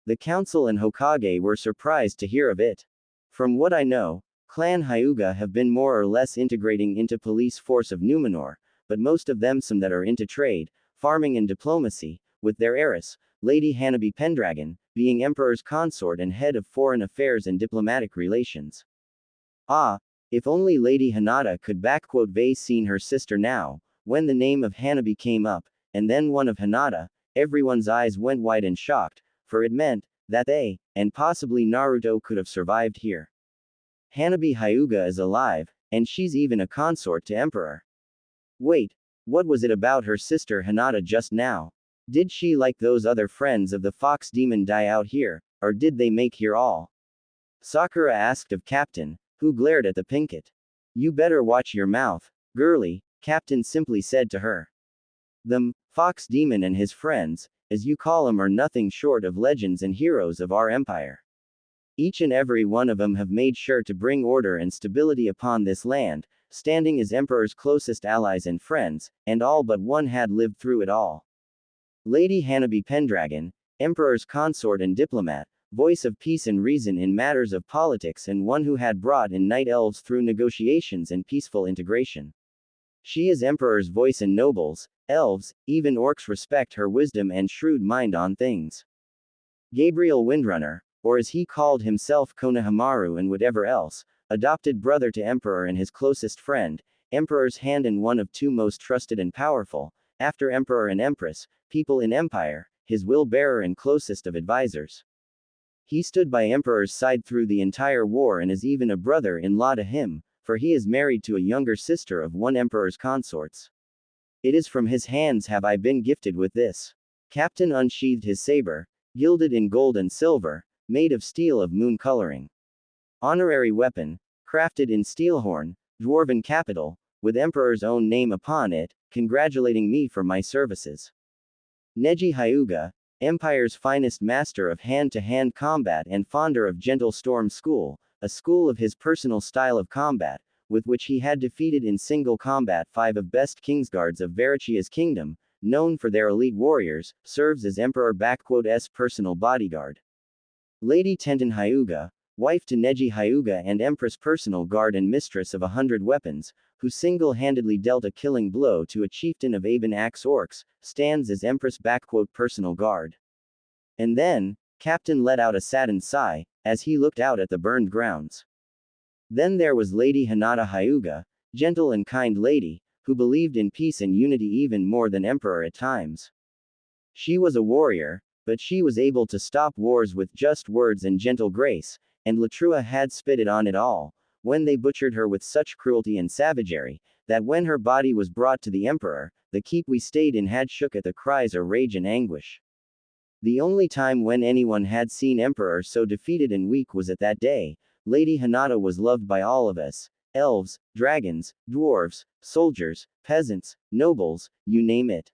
The council and Hokage were surprised to hear of it. From what I know, Clan Hyuga have been more or less integrating into police force of Numenor, but most of them some that are into trade, farming and diplomacy, with their heiress, Lady Hanabi Pendragon, being Emperor's consort and head of foreign affairs and diplomatic relations. Ah, if only Lady Hinata could vase seen her sister now, when the name of Hanabi came up, and then one of Hinata, everyone's eyes went wide and shocked, for it meant that they, and possibly Naruto could have survived here. Hanabi Hyuga is alive, and she's even a consort to Emperor. Wait, what was it about her sister Hinata just now? Did she like those other friends of the fox demon die out here, or did they make here all? Sakura asked of Captain, who glared at the Pinkett. You better watch your mouth, girlie, Captain simply said to her. The fox demon and his friends, as you call 'em, are nothing short of legends and heroes of our empire. Each and every one of 'em have made sure to bring order and stability upon this land, standing as Emperor's closest allies and friends, and all but one had lived through it all. Lady Hanabi Pendragon, Emperor's consort and diplomat, voice of peace and reason in matters of politics and one who had brought in night elves through negotiations and peaceful integration. She is Emperor's voice and nobles, elves, even orcs respect her wisdom and shrewd mind on things. Gabriel Windrunner, or as he called himself Konohamaru and whatever else, adopted brother to Emperor and his closest friend, Emperor's hand and one of two most trusted and powerful, after Emperor and Empress, people in Empire, his will-bearer and closest of advisors. He stood by Emperor's side through the entire war and is even a brother-in-law to him, for he is married to a younger sister of one Emperor's consorts. It is from his hands have I been gifted with this. Captain unsheathed his saber, gilded in gold and silver, made of steel of moon coloring. Honorary weapon, crafted in steelhorn, dwarven capital, with Emperor's own name upon it, congratulating me for my services. Neji Hyuga, Empire's finest master of hand-to-hand combat and founder of Gentle Storm School, a school of his personal style of combat, with which he had defeated in single combat 5 of best Kingsguards of Varichia's kingdom, known for their elite warriors, serves as Emperor's personal bodyguard. Lady Tenten Hyuga, wife to Neji Hyuga and Empress personal guard and mistress of 100 weapons, who single-handedly dealt a killing blow to a chieftain of Aben Axe Orcs, stands as Empress personal guard. And then, Captain let out a saddened sigh, as he looked out at the burned grounds. Then there was Lady Hinata Hyuga, gentle and kind lady, who believed in peace and unity even more than Emperor at times. She was a warrior, but she was able to stop wars with just words and gentle grace, and Latrua had spitted on it all, when they butchered her with such cruelty and savagery, that when her body was brought to the Emperor, the keep we stayed in had shook at the cries of rage and anguish. The only time when anyone had seen Emperor so defeated and weak was at that day. Lady Hinata was loved by all of us, elves, dragons, dwarves, soldiers, peasants, nobles, you name it.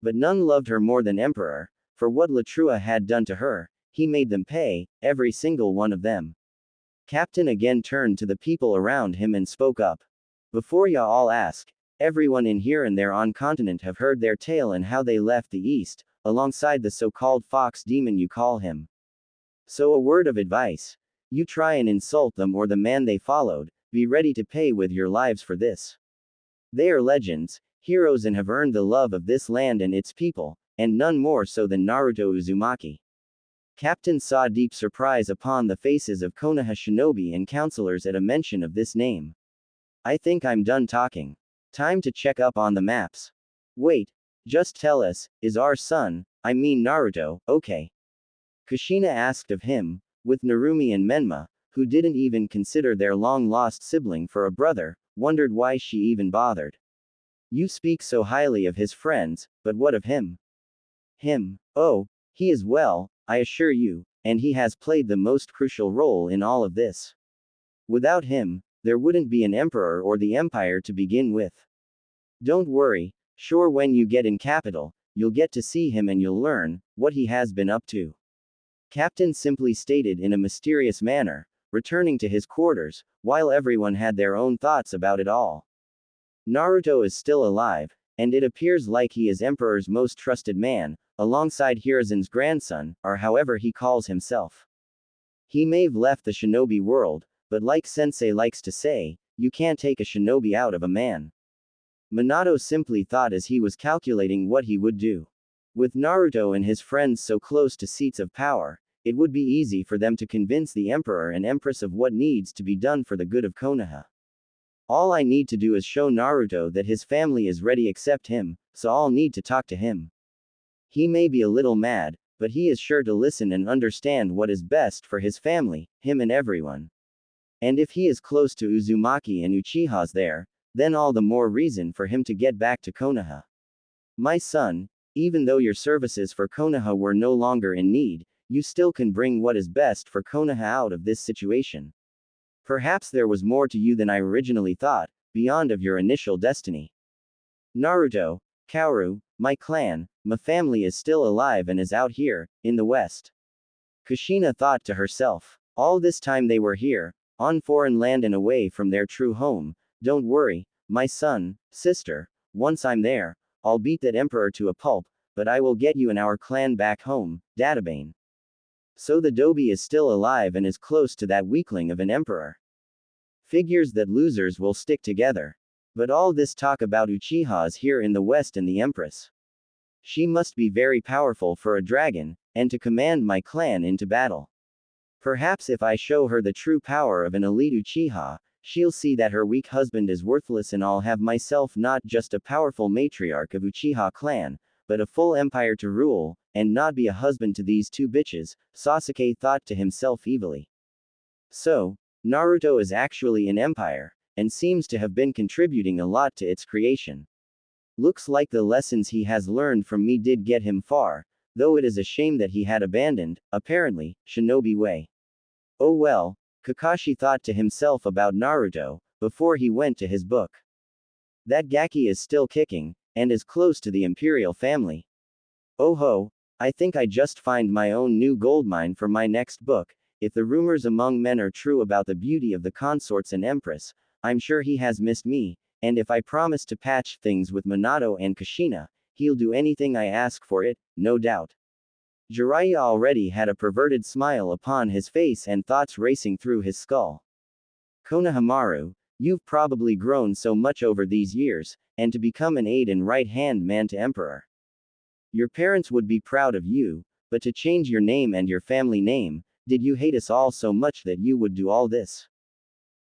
But none loved her more than Emperor, for what Latrua had done to her, he made them pay, every single one of them. Captain again turned to the people around him and spoke up. Before ya all ask, everyone in here and there on continent have heard their tale and how they left the east, alongside the so-called fox demon you call him. So a word of advice. You try and insult them or the man they followed, be ready to pay with your lives for this. They are legends, heroes and have earned the love of this land and its people, and none more so than Naruto Uzumaki. Captain saw deep surprise upon the faces of Konoha shinobi and counselors at a mention of this name. I think I'm done talking. Time to check up on the maps. Wait, just tell us, is our son, I mean Naruto, okay? Kushina asked of him, with Narumi and Menma, who didn't even consider their long-lost sibling for a brother, wondered why she even bothered. You speak so highly of his friends, but what of him? Him? Oh, he is well, I assure you, and he has played the most crucial role in all of this. Without him, there wouldn't be an emperor or the empire to begin with. Don't worry, sure when you get in capital, you'll get to see him and you'll learn what he has been up to. Captain simply stated in a mysterious manner, returning to his quarters, while everyone had their own thoughts about it all. Naruto is still alive, and it appears like he is Emperor's most trusted man, alongside Hiruzen's grandson, or however he calls himself. He may've left the shinobi world, but like Sensei likes to say, you can't take a shinobi out of a man. Minato simply thought as he was calculating what he would do. With Naruto and his friends so close to seats of power, it would be easy for them to convince the Emperor and Empress of what needs to be done for the good of Konoha. All I need to do is show Naruto that his family is ready except him, so I'll need to talk to him. He may be a little mad, but he is sure to listen and understand what is best for his family, him and everyone. And if he is close to Uzumaki and Uchiha's there, then all the more reason for him to get back to Konoha. My son, even though your services for Konoha were no longer in need, you still can bring what is best for Konoha out of this situation. Perhaps there was more to you than I originally thought, beyond of your initial destiny. Naruto, Kaoru, my clan, my family is still alive and is out here, in the west. Kushina thought to herself. All this time they were here, on foreign land and away from their true home. Don't worry, my son, sister, once I'm there, I'll beat that emperor to a pulp, but I will get you and our clan back home, Databane. So the Dobi is still alive and is close to that weakling of an emperor. Figures that losers will stick together. But all this talk about Uchiha is here in the west and the empress. She must be very powerful for a dragon, and to command my clan into battle. Perhaps if I show her the true power of an elite Uchiha, she'll see that her weak husband is worthless and I'll have myself not just a powerful matriarch of Uchiha clan, but a full empire to rule, and not be a husband to these two bitches, Sasuke thought to himself evilly. So, Naruto is actually an empire, and seems to have been contributing a lot to its creation. Looks like the lessons he has learned from me did get him far, though it is a shame that he had abandoned, apparently, shinobi way. Oh well, Kakashi thought to himself about Naruto, before he went to his book. That Gaki is still kicking, and is close to the imperial family. Oh ho, I think I just find my own new goldmine for my next book. If the rumors among men are true about the beauty of the consorts and empress, I'm sure he has missed me, and if I promise to patch things with Minato and Kushina, he'll do anything I ask for it, no doubt. Jiraiya already had a perverted smile upon his face and thoughts racing through his skull. Konohamaru, you've probably grown so much over these years, and to become an aide and right-hand man to Emperor. Your parents would be proud of you, but to change your name and your family name, did you hate us all so much that you would do all this?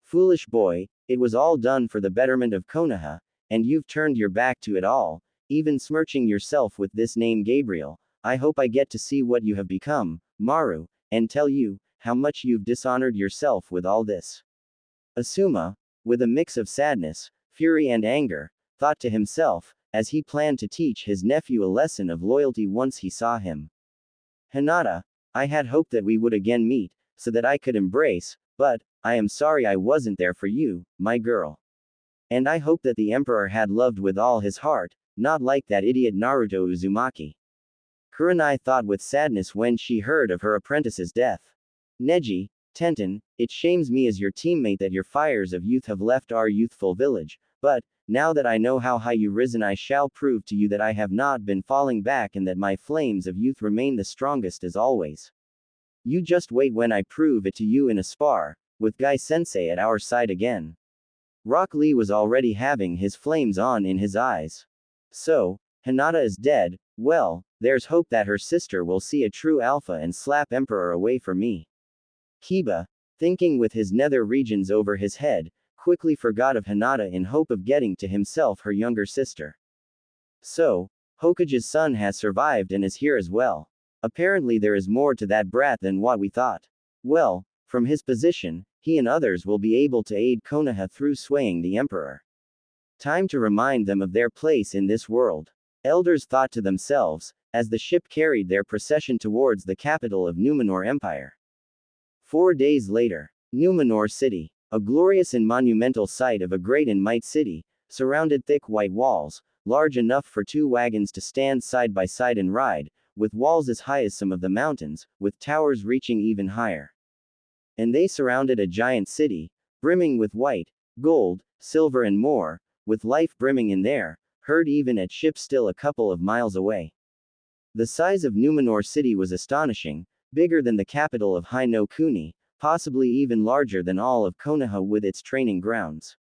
Foolish boy, it was all done for the betterment of Konoha, and you've turned your back to it all, even smirching yourself with this name Gabriel. I hope I get to see what you have become, Maru, and tell you, how much you've dishonored yourself with all this. Asuma, with a mix of sadness, fury and anger, thought to himself, as he planned to teach his nephew a lesson of loyalty once he saw him. Hinata, I had hoped that we would again meet, so that I could embrace, but, I am sorry I wasn't there for you, my girl. And I hope that the Emperor had loved with all his heart, not like that idiot Naruto Uzumaki. Kurenai thought with sadness when she heard of her apprentice's death. Neji, Tenten, it shames me as your teammate that your fires of youth have left our youthful village, but, now that I know how high you risen, I shall prove to you that I have not been falling back and that my flames of youth remain the strongest as always. You just wait when I prove it to you in a spar, with Guy Sensei at our side again. Rock Lee was already having his flames on in his eyes. So, Hinata is dead, well, there's hope that her sister will see a true alpha and slap Emperor away for me. Kiba, thinking with his nether regions over his head, quickly forgot of Hinata in hope of getting to himself her younger sister. So, Hokage's son has survived and is here as well. Apparently there is more to that brat than what we thought. Well, from his position, he and others will be able to aid Konoha through swaying the Emperor. Time to remind them of their place in this world. Elders thought to themselves, as the ship carried their procession towards the capital of Numenor Empire. 4 days later, Numenor City, a glorious and monumental site of a great and might city, surrounded thick white walls, large enough for 2 wagons to stand side by side and ride, with walls as high as some of the mountains, with towers reaching even higher. And they surrounded a giant city, brimming with white, gold, silver and more, with life brimming in there, heard even at ships still a couple of miles away. The size of Numenor City was astonishing, bigger than the capital of Hai no Kuni, possibly even larger than all of Konoha with its training grounds.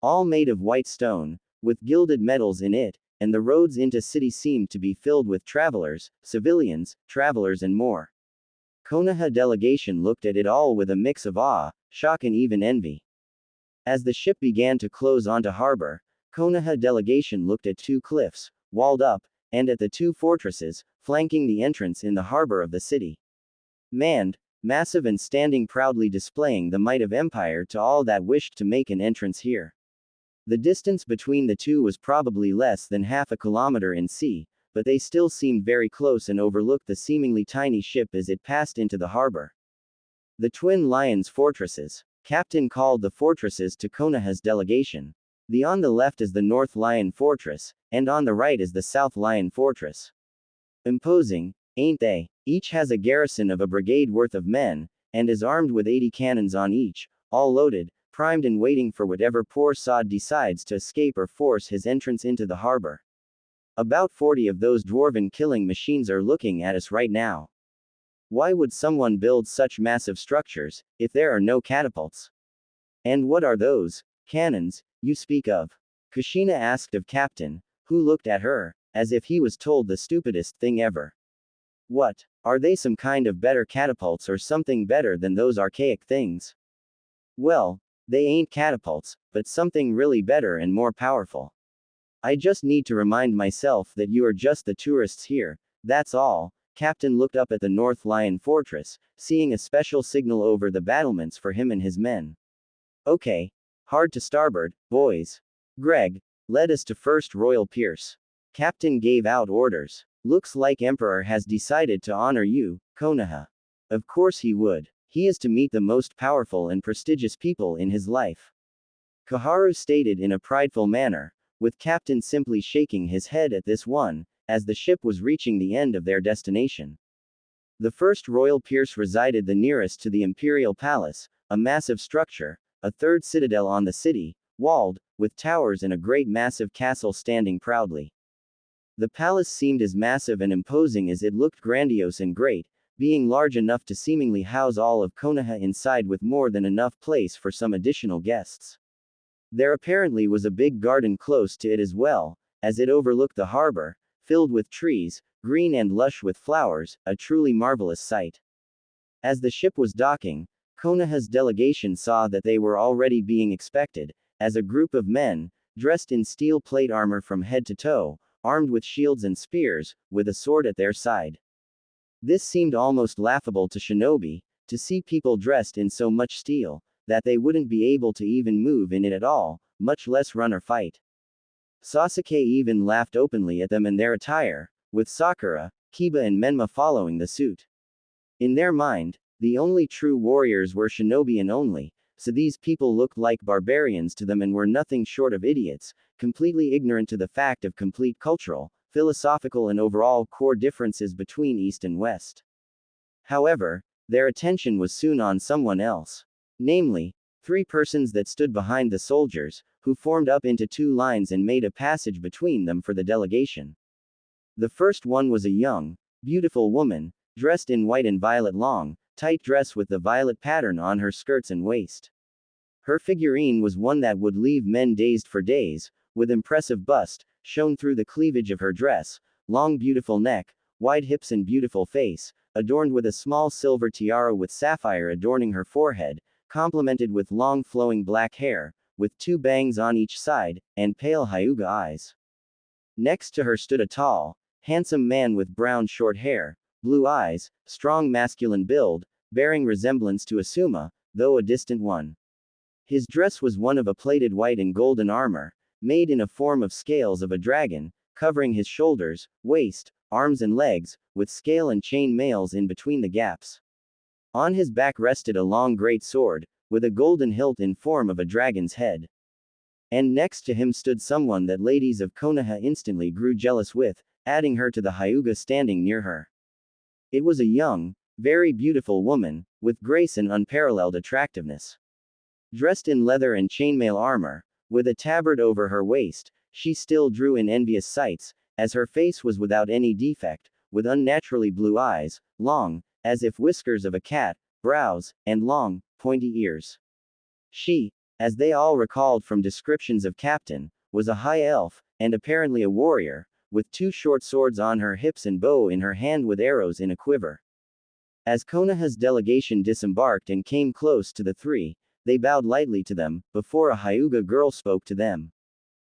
All made of white stone, with gilded metals in it, and the roads into city seemed to be filled with travelers, civilians, travelers and more. Konoha delegation looked at it all with a mix of awe, shock and even envy. As the ship began to close onto harbor, Konoha delegation looked at 2 cliffs, walled up, and at the 2 fortresses, flanking the entrance in the harbor of the city. Manned, massive and standing proudly displaying the might of empire to all that wished to make an entrance here. The distance between the 2 was probably less than half a kilometer in sea, but they still seemed very close and overlooked the seemingly tiny ship as it passed into the harbor. The Twin Lions Fortresses. Captain called the fortresses to Konoha's delegation. The on the left is the North Lion Fortress, and on the right is the South Lion Fortress. Imposing, ain't they? Each has a garrison of a brigade worth of men, and is armed with 80 cannons on each, all loaded, primed and waiting for whatever poor sod decides to escape or force his entrance into the harbor. About 40 of those dwarven killing machines are looking at us right now. Why would someone build such massive structures, if there are no catapults? And what are those cannons you speak of? Kushina asked of Captain, who looked at her, as if he was told the stupidest thing ever. What, are they some kind of better catapults or something better than those archaic things? Well, they ain't catapults, but something really better and more powerful. I just need to remind myself that you are just the tourists here, That's all. Captain looked up at the North Lion Fortress, seeing a special signal over the battlements for him and his men. Okay. Hard to starboard, boys. Greg, led us to first Royal Pierce. Captain gave out orders. Looks like Emperor has decided to honor you, Konoha. Of course he would. He is to meet the most powerful and prestigious people in his life. Koharu stated in a prideful manner, with Captain simply shaking his head at this one, as the ship was reaching the end of their destination. The first Royal Pierce resided the nearest to the Imperial Palace, a massive structure, a third citadel on the city, walled, with towers and a great massive castle standing proudly. The palace seemed as massive and imposing as it looked grandiose and great, being large enough to seemingly house all of Konoha inside with more than enough place for some additional guests. There apparently was a big garden close to it as well, as it overlooked the harbor, filled with trees, green and lush with flowers, a truly marvelous sight. As the ship was docking, Konoha's delegation saw that they were already being expected, as a group of men, dressed in steel plate armor from head to toe, armed with shields and spears, with a sword at their side. This seemed almost laughable to Shinobi, to see people dressed in so much steel, that they wouldn't be able to even move in it at all, much less run or fight. Sasuke even laughed openly at them and their attire, with Sakura, Kiba and Menma following the suit. In their mind, the only true warriors were Shinobi and only, so these people looked like barbarians to them and were nothing short of idiots, completely ignorant to the fact of complete cultural, philosophical and overall core differences between East and West. However, their attention was soon on someone else. Namely, three persons that stood behind the soldiers, who formed up into two lines and made a passage between them for the delegation. The first one was a young, beautiful woman, dressed in white and violet long, tight dress with the violet pattern on her skirts and waist. Her figurine was one that would leave men dazed for days, with impressive bust, shown through the cleavage of her dress, long beautiful neck, wide hips and beautiful face, adorned with a small silver tiara with sapphire adorning her forehead, complemented with long flowing black hair, with two bangs on each side, and pale Hyuga eyes. Next to her stood a tall, handsome man with brown short hair, blue eyes, strong masculine build, bearing resemblance to Asuma, though a distant one. His dress was one of a plated white and golden armor, made in a form of scales of a dragon, covering his shoulders, waist, arms and legs, with scale and chain mails in between the gaps. On his back rested a long great sword, with a golden hilt in form of a dragon's head. And next to him stood someone that ladies of Konoha instantly grew jealous with, adding her to the Hyuga standing near her. It was a young, very beautiful woman, with grace and unparalleled attractiveness. Dressed in leather and chainmail armor, with a tabard over her waist, she still drew in envious sights, as her face was without any defect, with unnaturally blue eyes, long, as if whiskers of a cat, brows, and long, pointy ears. She, as they all recalled from descriptions of Captain, was a high elf, and apparently a warrior, with two short swords on her hips and bow in her hand with arrows in a quiver. As Konoha's delegation disembarked and came close to the three, they bowed lightly to them, before a Hyuga girl spoke to them.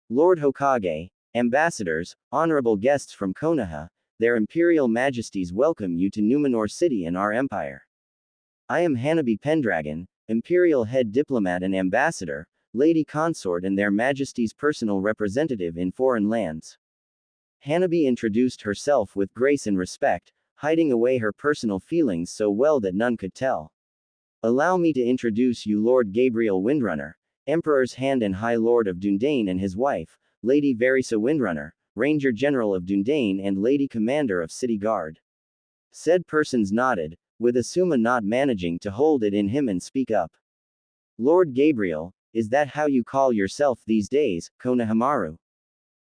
Lord Hokage, ambassadors, honorable guests from Konoha, their imperial majesties welcome you to Numenor City and our empire. I am Hanabi Pendragon, imperial head diplomat and ambassador, lady consort and their majesties' personal representative in foreign lands. Hanabi introduced herself with grace and respect, hiding away her personal feelings so well that none could tell. Allow me to introduce you Lord Gabriel Windrunner, Emperor's Hand and High Lord of Dundane and his wife, Lady Verisa Windrunner, Ranger General of Dundane and Lady Commander of City Guard. Said persons nodded, with Asuma not managing to hold it in him and speak up. Lord Gabriel, is that how you call yourself these days, Konohamaru?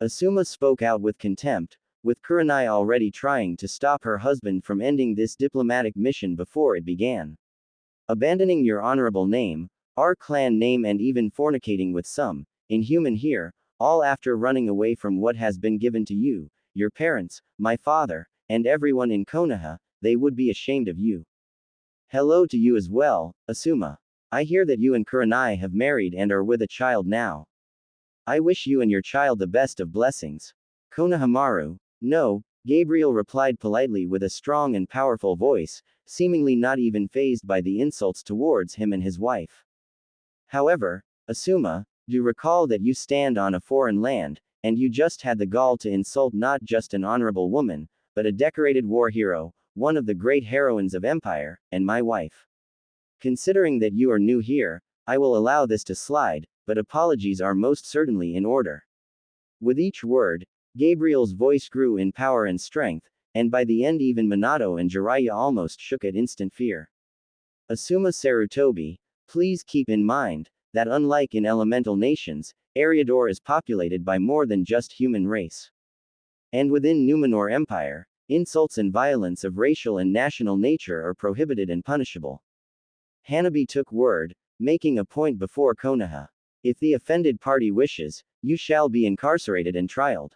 Asuma spoke out with contempt, with Kurenai already trying to stop her husband from ending this diplomatic mission before it began. Abandoning your honorable name, our clan name and even fornicating with some, inhuman here, all after running away from what has been given to you, your parents, my father, and everyone in Konoha, they would be ashamed of you. Hello to you as well, Asuma. I hear that you and Kurenai have married and are with a child now. I wish you and your child the best of blessings. Konohamaru, no, Gabriel replied politely with a strong and powerful voice, seemingly not even fazed by the insults towards him and his wife. However, Asuma, do recall that you stand on a foreign land, and you just had the gall to insult not just an honorable woman, but a decorated war hero, one of the great heroines of Empire, and my wife. Considering that you are new here, I will allow this to slide, but apologies are most certainly in order. With each word, Gabriel's voice grew in power and strength, and by the end even Minato and Jiraiya almost shook at instant fear. Asuma Sarutobi, please keep in mind, that unlike in elemental nations, Eriador is populated by more than just human race. And within Numenor Empire, insults and violence of racial and national nature are prohibited and punishable. Hanabi took word, making a point before Konoha. If the offended party wishes, you shall be incarcerated and trialed.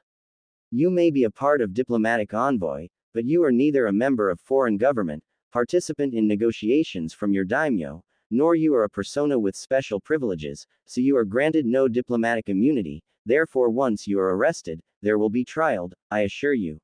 You may be a part of diplomatic envoy, but you are neither a member of foreign government, participant in negotiations from your daimyo, nor you are a persona with special privileges, so you are granted no diplomatic immunity, therefore once you are arrested, there will be trialed, I assure you.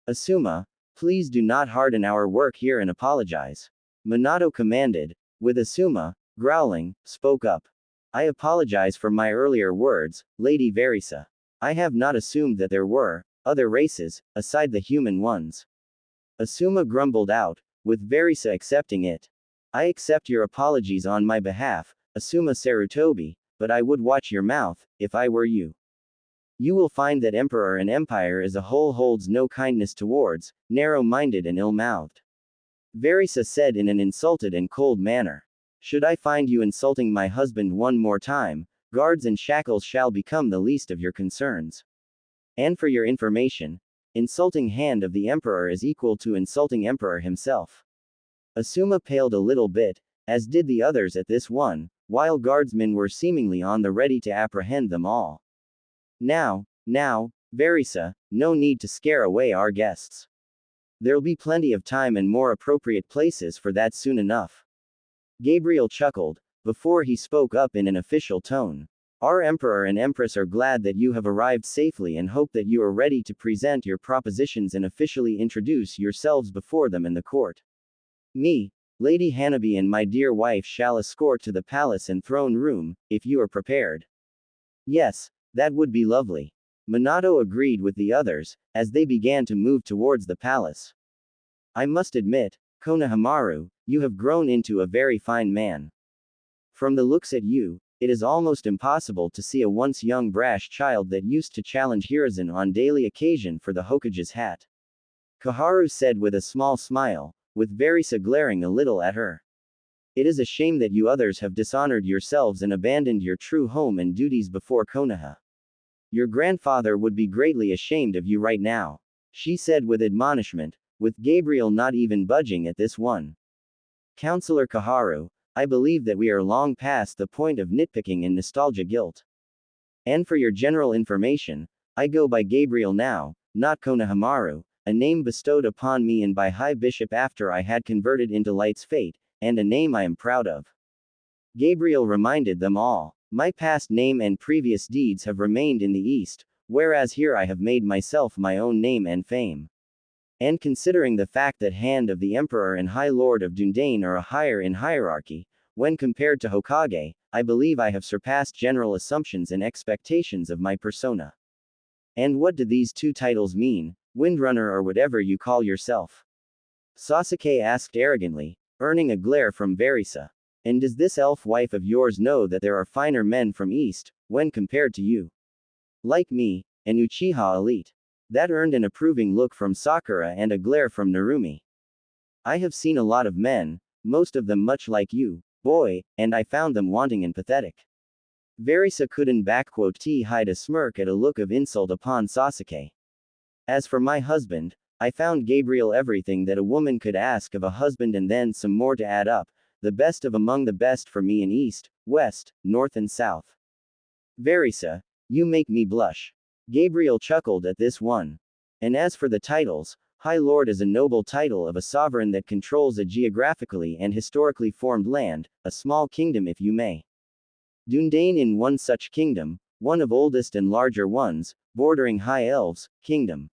Asuma, please do not harden our work here and apologize. Minato commanded, with Asuma, growling, spoke up. I apologize for my earlier words, Lady Verisa. I have not assumed that there were other races, aside the human ones. Asuma grumbled out, with Verisa accepting it. I accept your apologies on my behalf, Asuma Sarutobi, but I would watch your mouth, if I were you. You will find that Emperor and Empire as a whole holds no kindness towards, narrow-minded and ill-mouthed. Verisa said in an insulted and cold manner. Should I find you insulting my husband one more time, guards and shackles shall become the least of your concerns. And for your information, insulting hand of the Emperor is equal to insulting Emperor himself. Asuma paled a little bit, as did the others at this one, while guardsmen were seemingly on the ready to apprehend them all. Now, Verisa, no need to scare away our guests. There'll be plenty of time and more appropriate places for that soon enough. Gabriel chuckled, before he spoke up in an official tone. Our Emperor and Empress are glad that you have arrived safely and hope that you are ready to present your propositions and officially introduce yourselves before them in the court. Me, Lady Hanabi and my dear wife shall escort to the palace and throne room, if you are prepared. Yes, that would be lovely. Minato agreed with the others, as they began to move towards the palace. I must admit, Konohamaru, you have grown into a very fine man. From the looks at you, it is almost impossible to see a once young brash child that used to challenge Hiruzen on daily occasion for the Hokage's hat. Koharu said with a small smile, with Verisa glaring a little at her. It is a shame that you others have dishonored yourselves and abandoned your true home and duties before Konoha. Your grandfather would be greatly ashamed of you right now, she said with admonishment, with Gabriel not even budging at this one. Counselor Koharu, I believe that we are long past the point of nitpicking and nostalgia guilt. And for your general information, I go by Gabriel now, not Konohamaru, a name bestowed upon me and by High Bishop after I had converted into Light's Fate, and a name I am proud of. Gabriel reminded them all. My past name and previous deeds have remained in the East, whereas here I have made myself my own name and fame. And considering the fact that Hand of the Emperor and High Lord of Dundane are a higher in hierarchy, when compared to Hokage, I believe I have surpassed general assumptions and expectations of my persona. And what do these two titles mean, Windrunner or whatever you call yourself? Sasuke asked arrogantly, earning a glare from Verisa. And does this elf wife of yours know that there are finer men from East, when compared to you? Like me, an Uchiha elite. That earned an approving look from Sakura and a glare from Narumi. I have seen a lot of men, most of them much like you, boy, and I found them wanting and pathetic. Verisa couldn't hide a smirk at a look of insult upon Sasuke. As for my husband, I found Gabriel everything that a woman could ask of a husband and then some more to add up, the best of among the best for me in East, West, North and South. Verisa, you make me blush. Gabriel chuckled at this one. And as for the titles, High Lord is a noble title of a sovereign that controls a geographically and historically formed land, a small kingdom if you may. Dundane in one such kingdom, one of oldest and larger ones, bordering High Elves, kingdom.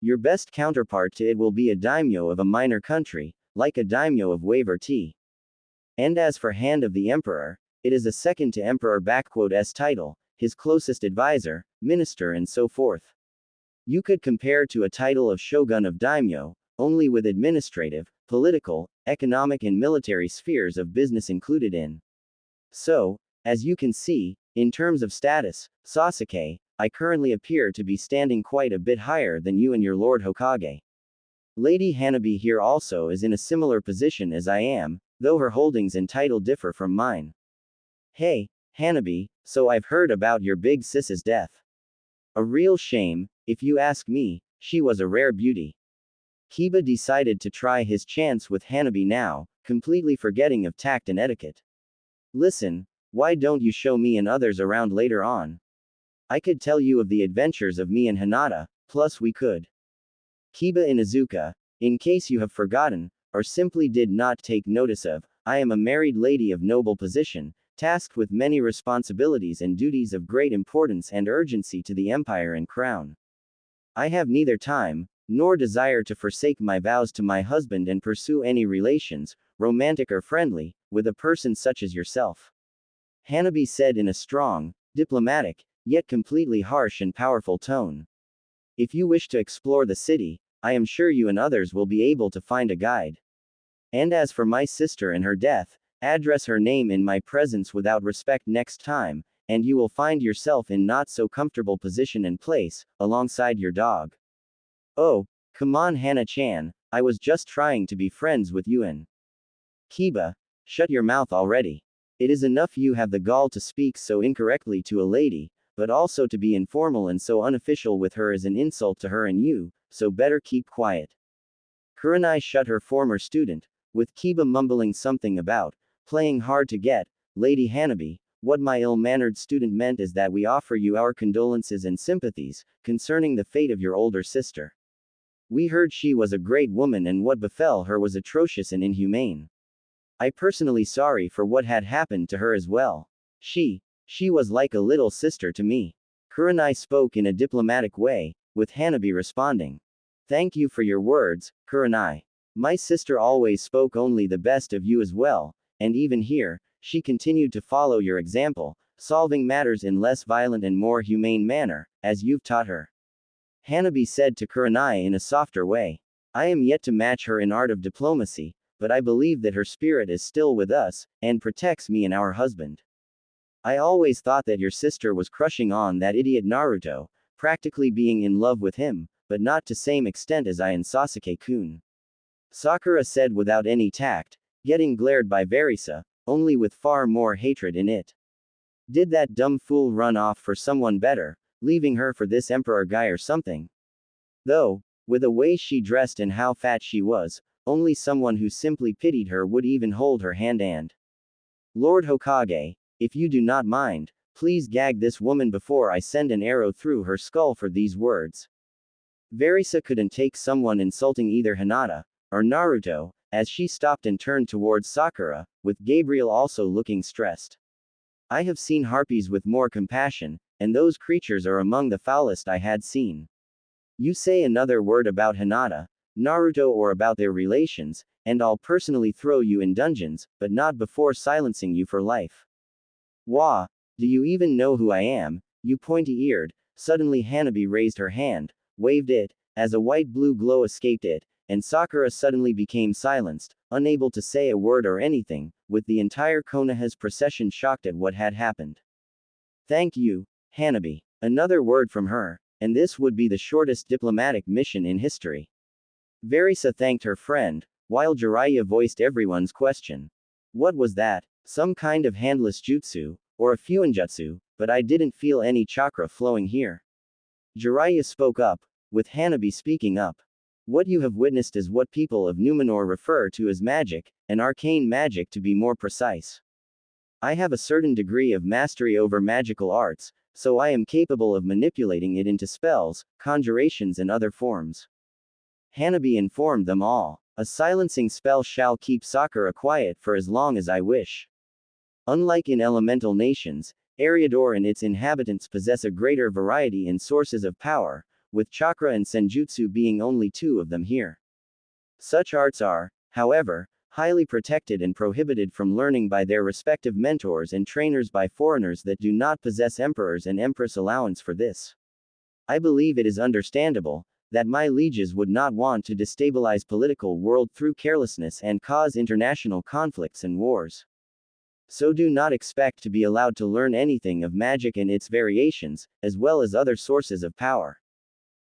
Your best counterpart to it will be a daimyo of a minor country, like a daimyo of Wave or T. And as for Hand of the Emperor, it is a second to Emperor*'s title, his closest advisor, minister and so forth. You could compare to a title of Shogun of Daimyo, only with administrative, political, economic and military spheres of business included in. So, as you can see, in terms of status, Sasuke, I currently appear to be standing quite a bit higher than you and your Lord Hokage. Lady Hanabi here also is in a similar position as I am, though her holdings and title differ from mine. Hey, Hanabi, so I've heard about your big sis's death. A real shame, if you ask me, she was a rare beauty. Kiba decided to try his chance with Hanabi now, completely forgetting of tact and etiquette. Listen, why don't you show me and others around later on? I could tell you of the adventures of me and Hinata, plus we could. Kiba Inuzuka, in case you have forgotten, or simply did not take notice of, I am a married lady of noble position, tasked with many responsibilities and duties of great importance and urgency to the empire and crown. I have neither time, nor desire to forsake my vows to my husband and pursue any relations, romantic or friendly, with a person such as yourself. Hanabi said in a strong, diplomatic, yet completely harsh and powerful tone. If you wish to explore the city, I am sure you and others will be able to find a guide. And as for my sister and her death, address her name in my presence without respect next time, and you will find yourself in not so comfortable position and place, alongside your dog. Oh, come on Hana-chan, I was just trying to be friends with you and Kiba, shut your mouth already. It is enough you have the gall to speak so incorrectly to a lady, but also to be informal and so unofficial with her is an insult to her and you, so better keep quiet. Kurenai shut her former student, with Kiba mumbling something about playing hard to get. Lady Hanabi, what my ill-mannered student meant is that we offer you our condolences and sympathies concerning the fate of your older sister. We heard she was a great woman and what befell her was atrocious and inhumane. I personally sorry for what had happened to her as well. She was like a little sister to me. Kurenai spoke in a diplomatic way, with Hanabi responding. Thank you for your words, Kurenai. My sister always spoke only the best of you as well, and even here, she continued to follow your example, solving matters in less violent and more humane manner, as you've taught her. Hanabi said to Kurenai in a softer way. I am yet to match her in art of diplomacy, but I believe that her spirit is still with us, and protects me and our husband. I always thought that your sister was crushing on that idiot Naruto, practically being in love with him, but not to same extent as I and Sasuke-kun. Sakura said without any tact, getting glared by Verisa, only with far more hatred in it. Did that dumb fool run off for someone better, leaving her for this emperor guy or something? Though, with the way she dressed and how fat she was, only someone who simply pitied her would even hold her hand and. Lord Hokage, if you do not mind, please gag this woman before I send an arrow through her skull for these words. Verisa couldn't take someone insulting either Hinata or Naruto, as she stopped and turned towards Sakura, with Gabriel also looking stressed. I have seen harpies with more compassion, and those creatures are among the foulest I had seen. You say another word about Hinata, Naruto or about their relations, and I'll personally throw you in dungeons, but not before silencing you for life. Wah, do you even know who I am, you pointy-eared? Suddenly Hanabi raised her hand, waved it, as a white-blue glow escaped it, and Sakura suddenly became silenced, unable to say a word or anything, with the entire Konoha's procession shocked at what had happened. Thank you, Hanabi. Another word from her, and this would be the shortest diplomatic mission in history. Verisa thanked her friend, while Jiraiya voiced everyone's question. What was that? Some kind of handless jutsu, or a fuinjutsu, but I didn't feel any chakra flowing here. Jiraiya spoke up, with Hanabi speaking up. What you have witnessed is what people of Numenor refer to as magic, and arcane magic to be more precise. I have a certain degree of mastery over magical arts, so I am capable of manipulating it into spells, conjurations and other forms. Hanabi informed them all. A silencing spell shall keep Sakura quiet for as long as I wish. Unlike in elemental nations, Eriador and its inhabitants possess a greater variety in sources of power, with chakra and senjutsu being only two of them here. Such arts are, however, highly protected and prohibited from learning by their respective mentors and trainers by foreigners that do not possess emperors and empress allowance for this. I believe it is understandable that my lieges would not want to destabilize political world through carelessness and cause international conflicts and wars. So do not expect to be allowed to learn anything of magic and its variations, as well as other sources of power.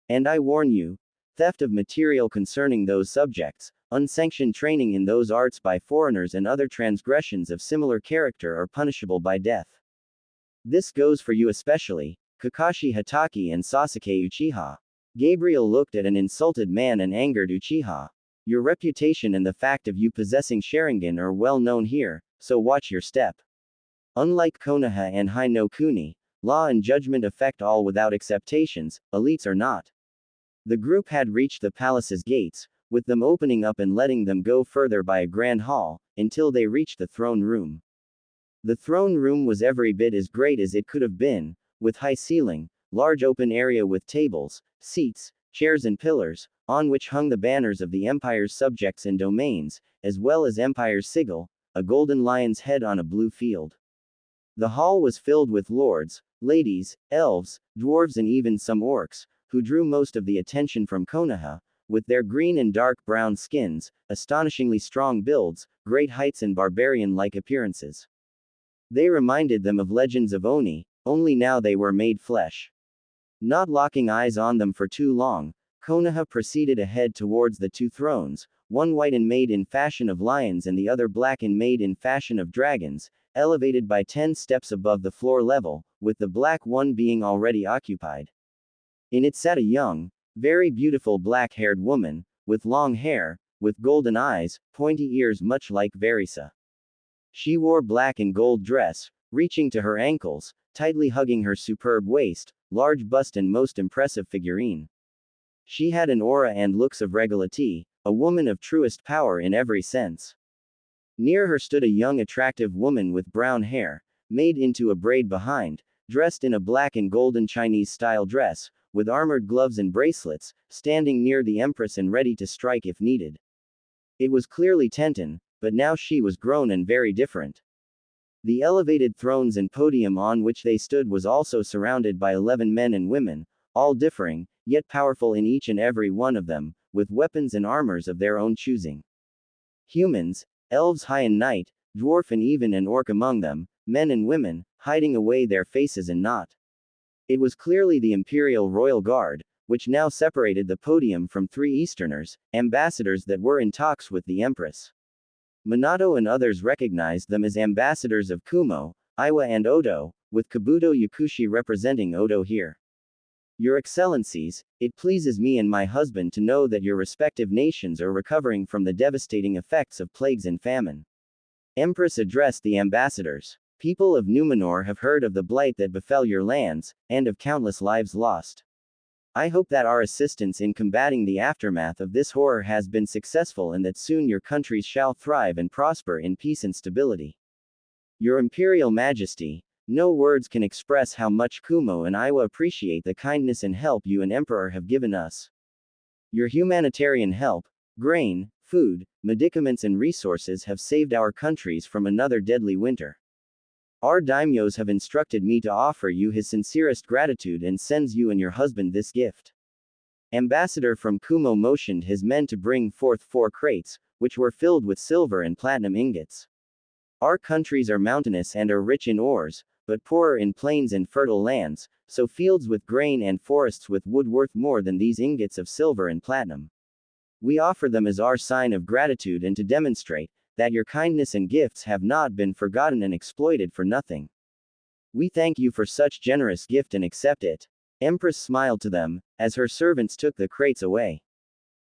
And I warn you, theft of material concerning those subjects, unsanctioned training in those arts by foreigners and other transgressions of similar character are punishable by death. This goes for you especially, Kakashi Hatake and Sasuke Uchiha. Gabriel looked at an insulted man and angered Uchiha. Your reputation and the fact of you possessing Sharingan are well known here, so watch your step. Unlike Konoha and Hai no Kuni, law and judgment affect all without exceptions, elites are not. The group had reached the palace's gates, with them opening up and letting them go further by a grand hall, until they reached the throne room. The throne room was every bit as great as it could have been, with high ceiling, large open area with tables, seats, chairs and pillars, on which hung the banners of the empire's subjects and domains, as well as empire's sigil, a golden lion's head on a blue field. The hall was filled with lords, ladies, elves, dwarves and even some orcs, who drew most of the attention from Konoha, with their green and dark brown skins, astonishingly strong builds, great heights and barbarian-like appearances. They reminded them of legends of Oni, only now they were made flesh. Not locking eyes on them for too long, Konoha proceeded ahead towards the two thrones, one white and made in fashion of lions and the other black and made in fashion of dragons, elevated by 10 steps above the floor level, with the black one being already occupied. In it sat a young, very beautiful black-haired woman, with long hair, with golden eyes, pointy ears much like Verisa. She wore black and gold dress, reaching to her ankles, tightly hugging her superb waist, large bust and most impressive figurine. She had an aura and looks of regality, a woman of truest power in every sense. Near her stood a young attractive woman with brown hair, made into a braid behind, dressed in a black and golden Chinese-style dress, with armored gloves and bracelets, standing near the empress and ready to strike if needed. It was clearly Tenten, but now she was grown and very different. The elevated thrones and podium on which they stood was also surrounded by 11 men and women, all differing, yet powerful in each and every one of them, with weapons and armors of their own choosing. Humans, elves high and knight, dwarf and even an orc among them, men and women, hiding away their faces and not. It was clearly the Imperial Royal Guard, which now separated the podium from 3 Easterners, ambassadors that were in talks with the Empress. Minato and others recognized them as ambassadors of Kumo, Iwa and Odo, with Kabuto Yakushi representing Odo here. Your Excellencies, it pleases me and my husband to know that your respective nations are recovering from the devastating effects of plagues and famine. Empress addressed the ambassadors. People of Numenor have heard of the blight that befell your lands, and of countless lives lost. I hope that our assistance in combating the aftermath of this horror has been successful and that soon your countries shall thrive and prosper in peace and stability. Your Imperial Majesty, no words can express how much Kumo and Iwa appreciate the kindness and help you and Emperor have given us. Your humanitarian help, grain, food, medicaments and resources have saved our countries from another deadly winter. Our daimyos have instructed me to offer you his sincerest gratitude and sends you and your husband this gift. Ambassador from Kumo motioned his men to bring forth 4 crates, which were filled with silver and platinum ingots. Our countries are mountainous and are rich in ores, but poorer in plains and fertile lands, so fields with grain and forests with wood worth more than these ingots of silver and platinum. We offer them as our sign of gratitude and to demonstrate that your kindness and gifts have not been forgotten and exploited for nothing. We thank you for such generous gift and accept it. Empress smiled to them, as her servants took the crates away.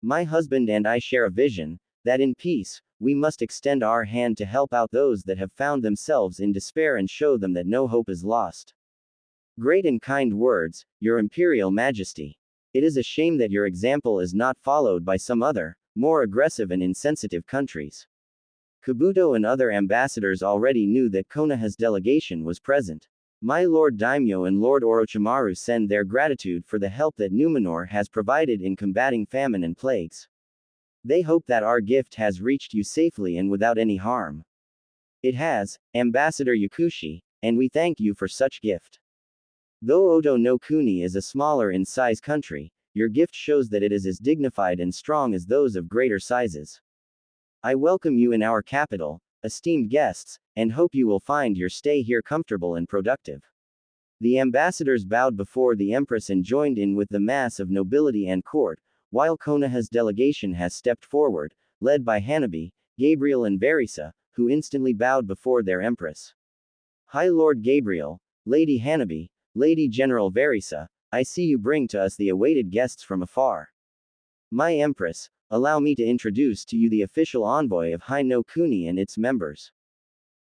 My husband and I share a vision, that in peace, we must extend our hand to help out those that have found themselves in despair and show them that no hope is lost. Great and kind words, Your Imperial Majesty. It is a shame that your example is not followed by some other, more aggressive and insensitive countries. Kabuto and other ambassadors already knew that Konoha's delegation was present. My Lord Daimyo and Lord Orochimaru send their gratitude for the help that Numenor has provided in combating famine and plagues. They hope that our gift has reached you safely and without any harm. It has, Ambassador Yakushi, and we thank you for such gift. Though Oto no Kuni is a smaller in size country, your gift shows that it is as dignified and strong as those of greater sizes. I welcome you in our capital, esteemed guests, and hope you will find your stay here comfortable and productive. The ambassadors bowed before the empress and joined in with the mass of nobility and court, while Konoha's delegation has stepped forward, led by Hanabi, Gabriel and Verisa, who instantly bowed before their empress. High Lord Gabriel, Lady Hanabi, Lady General Verisa, I see you bring to us the awaited guests from afar. My empress, allow me to introduce to you the official envoy of Hyuga no Kuni and its members.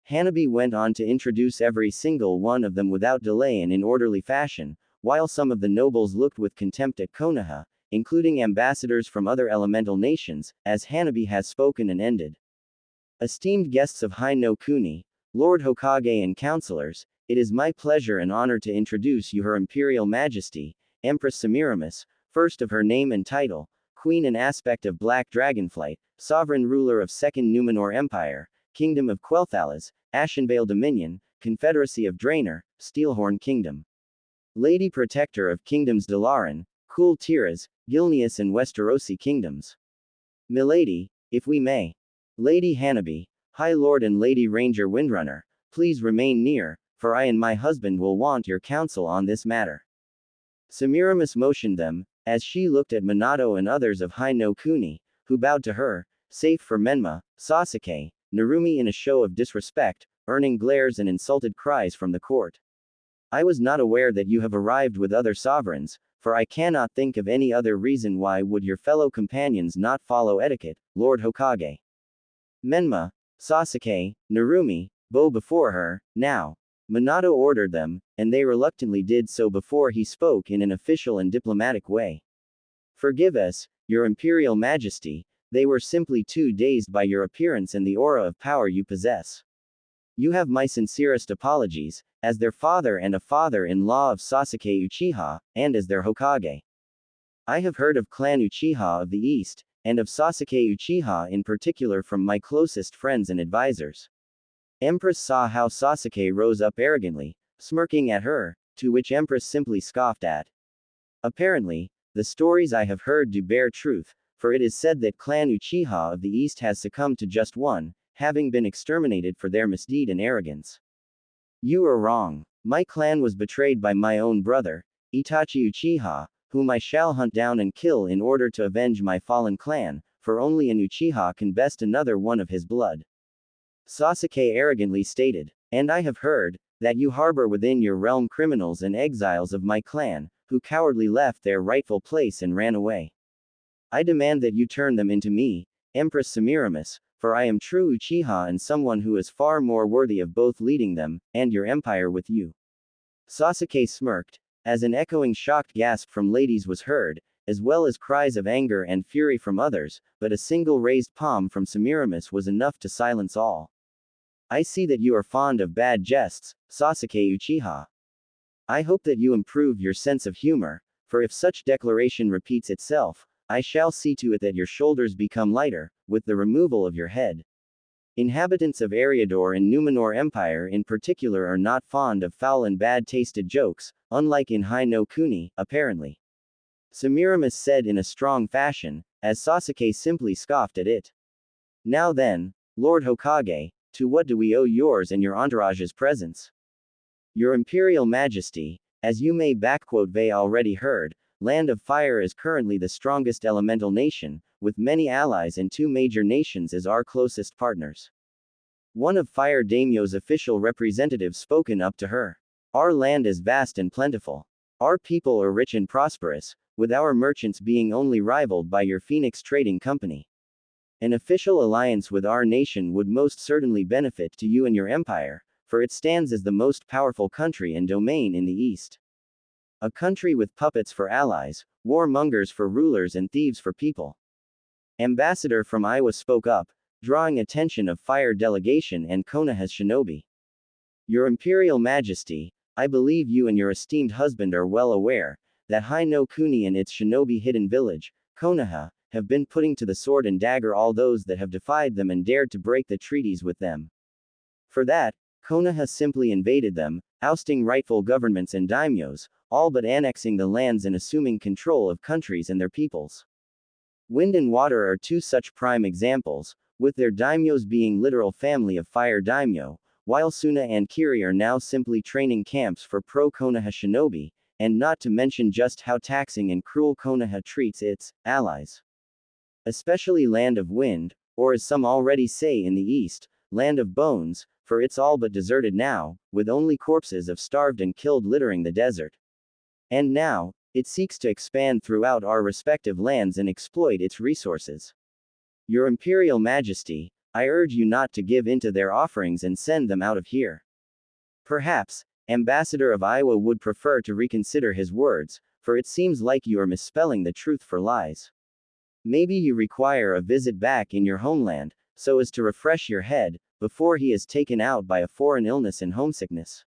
Hanabi went on to introduce every single one of them without delay and in orderly fashion, while some of the nobles looked with contempt at Konoha, including ambassadors from other elemental nations, as Hanabi has spoken and ended. Esteemed guests of Hyuga no Kuni, Lord Hokage and counselors, it is my pleasure and honor to introduce you Her Imperial Majesty, Empress Semiramis, first of her name and title, Queen and aspect of Black Dragonflight, Sovereign Ruler of Second Numenor Empire, Kingdom of Quel'Thalas, Ashenvale Dominion, Confederacy of Draenor, Steelhorn Kingdom. Lady Protector of Kingdoms Dalaran, Kul Tiras, Gilneas and Westerosi Kingdoms. Milady, if we may. Lady Hanabi, High Lord and Lady Ranger Windrunner, please remain near, for I and my husband will want your counsel on this matter. Semiramis motioned them, as she looked at Minato and others of Hyuga no Kuni, who bowed to her, save for Menma, Sasuke, Narumi in a show of disrespect, earning glares and insulted cries from the court. I was not aware that you have arrived with other sovereigns, for I cannot think of any other reason why would your fellow companions not follow etiquette, Lord Hokage. Menma, Sasuke, Narumi, bow before her, now. Minato ordered them, and they reluctantly did so before he spoke in an official and diplomatic way. Forgive us, Your Imperial Majesty, they were simply too dazed by your appearance and the aura of power you possess. You have my sincerest apologies, as their father and a father-in-law of Sasuke Uchiha, and as their Hokage. I have heard of Clan Uchiha of the East, and of Sasuke Uchiha in particular from my closest friends and advisors. Empress saw how Sasuke rose up arrogantly, smirking at her, to which Empress simply scoffed at. Apparently, the stories I have heard do bear truth, for it is said that Clan Uchiha of the East has succumbed to just one, having been exterminated for their misdeed and arrogance. You are wrong. My clan was betrayed by my own brother, Itachi Uchiha, whom I shall hunt down and kill in order to avenge my fallen clan, for only an Uchiha can best another one of his blood. Sasuke arrogantly stated, and I have heard, that you harbor within your realm criminals and exiles of my clan, who cowardly left their rightful place and ran away. I demand that you turn them into me, Empress Semiramis, for I am true Uchiha and someone who is far more worthy of both leading them, and your empire with you. Sasuke smirked, as an echoing shocked gasp from ladies was heard, as well as cries of anger and fury from others, but a single raised palm from Semiramis was enough to silence all. I see that you are fond of bad jests, Sasuke Uchiha. I hope that you improve your sense of humor, for if such declaration repeats itself, I shall see to it that your shoulders become lighter, with the removal of your head. Inhabitants of Eriador and Numenor Empire in particular are not fond of foul and bad-tasted jokes, unlike in Hyuga no Kuni, apparently. Semiramis said in a strong fashion, as Sasuke simply scoffed at it. Now then, Lord Hokage, to what do we owe yours and your entourage's presence? Your Imperial Majesty, as you may they already heard, Land of Fire is currently the strongest elemental nation, with many allies and two major nations as our closest partners. One of Fire Daimyo's official representatives spoken up to her. Our land is vast and plentiful. Our people are rich and prosperous, with our merchants being only rivaled by your Phoenix Trading Company. An official alliance with our nation would most certainly benefit to you and your empire, for it stands as the most powerful country and domain in the East. A country with puppets for allies, warmongers for rulers and thieves for people. Ambassador from Iowa spoke up, drawing attention of Fire delegation and Konoha's shinobi. Your Imperial Majesty, I believe you and your esteemed husband are well aware that Hai no Kuni and its shinobi hidden village, Konoha, have been putting to the sword and dagger all those that have defied them and dared to break the treaties with them. For that, Konoha simply invaded them, ousting rightful governments and daimyos, all but annexing the lands and assuming control of countries and their peoples. Wind and water are two such prime examples, with their daimyos being literal family of fire daimyo, while Suna and Kiri are now simply training camps for pro-Konoha shinobi, and not to mention just how taxing and cruel Konoha treats its allies. Especially Land of Wind, or as some already say in the east, Land of Bones, for it's all but deserted now, with only corpses of starved and killed littering the desert. And now, it seeks to expand throughout our respective lands and exploit its resources. Your Imperial Majesty, I urge you not to give in to their offerings and send them out of here. Perhaps, Ambassador of Iowa would prefer to reconsider his words, for it seems like you are misspelling the truth for lies. Maybe you require a visit back in your homeland, so as to refresh your head, before he is taken out by a foreign illness and homesickness.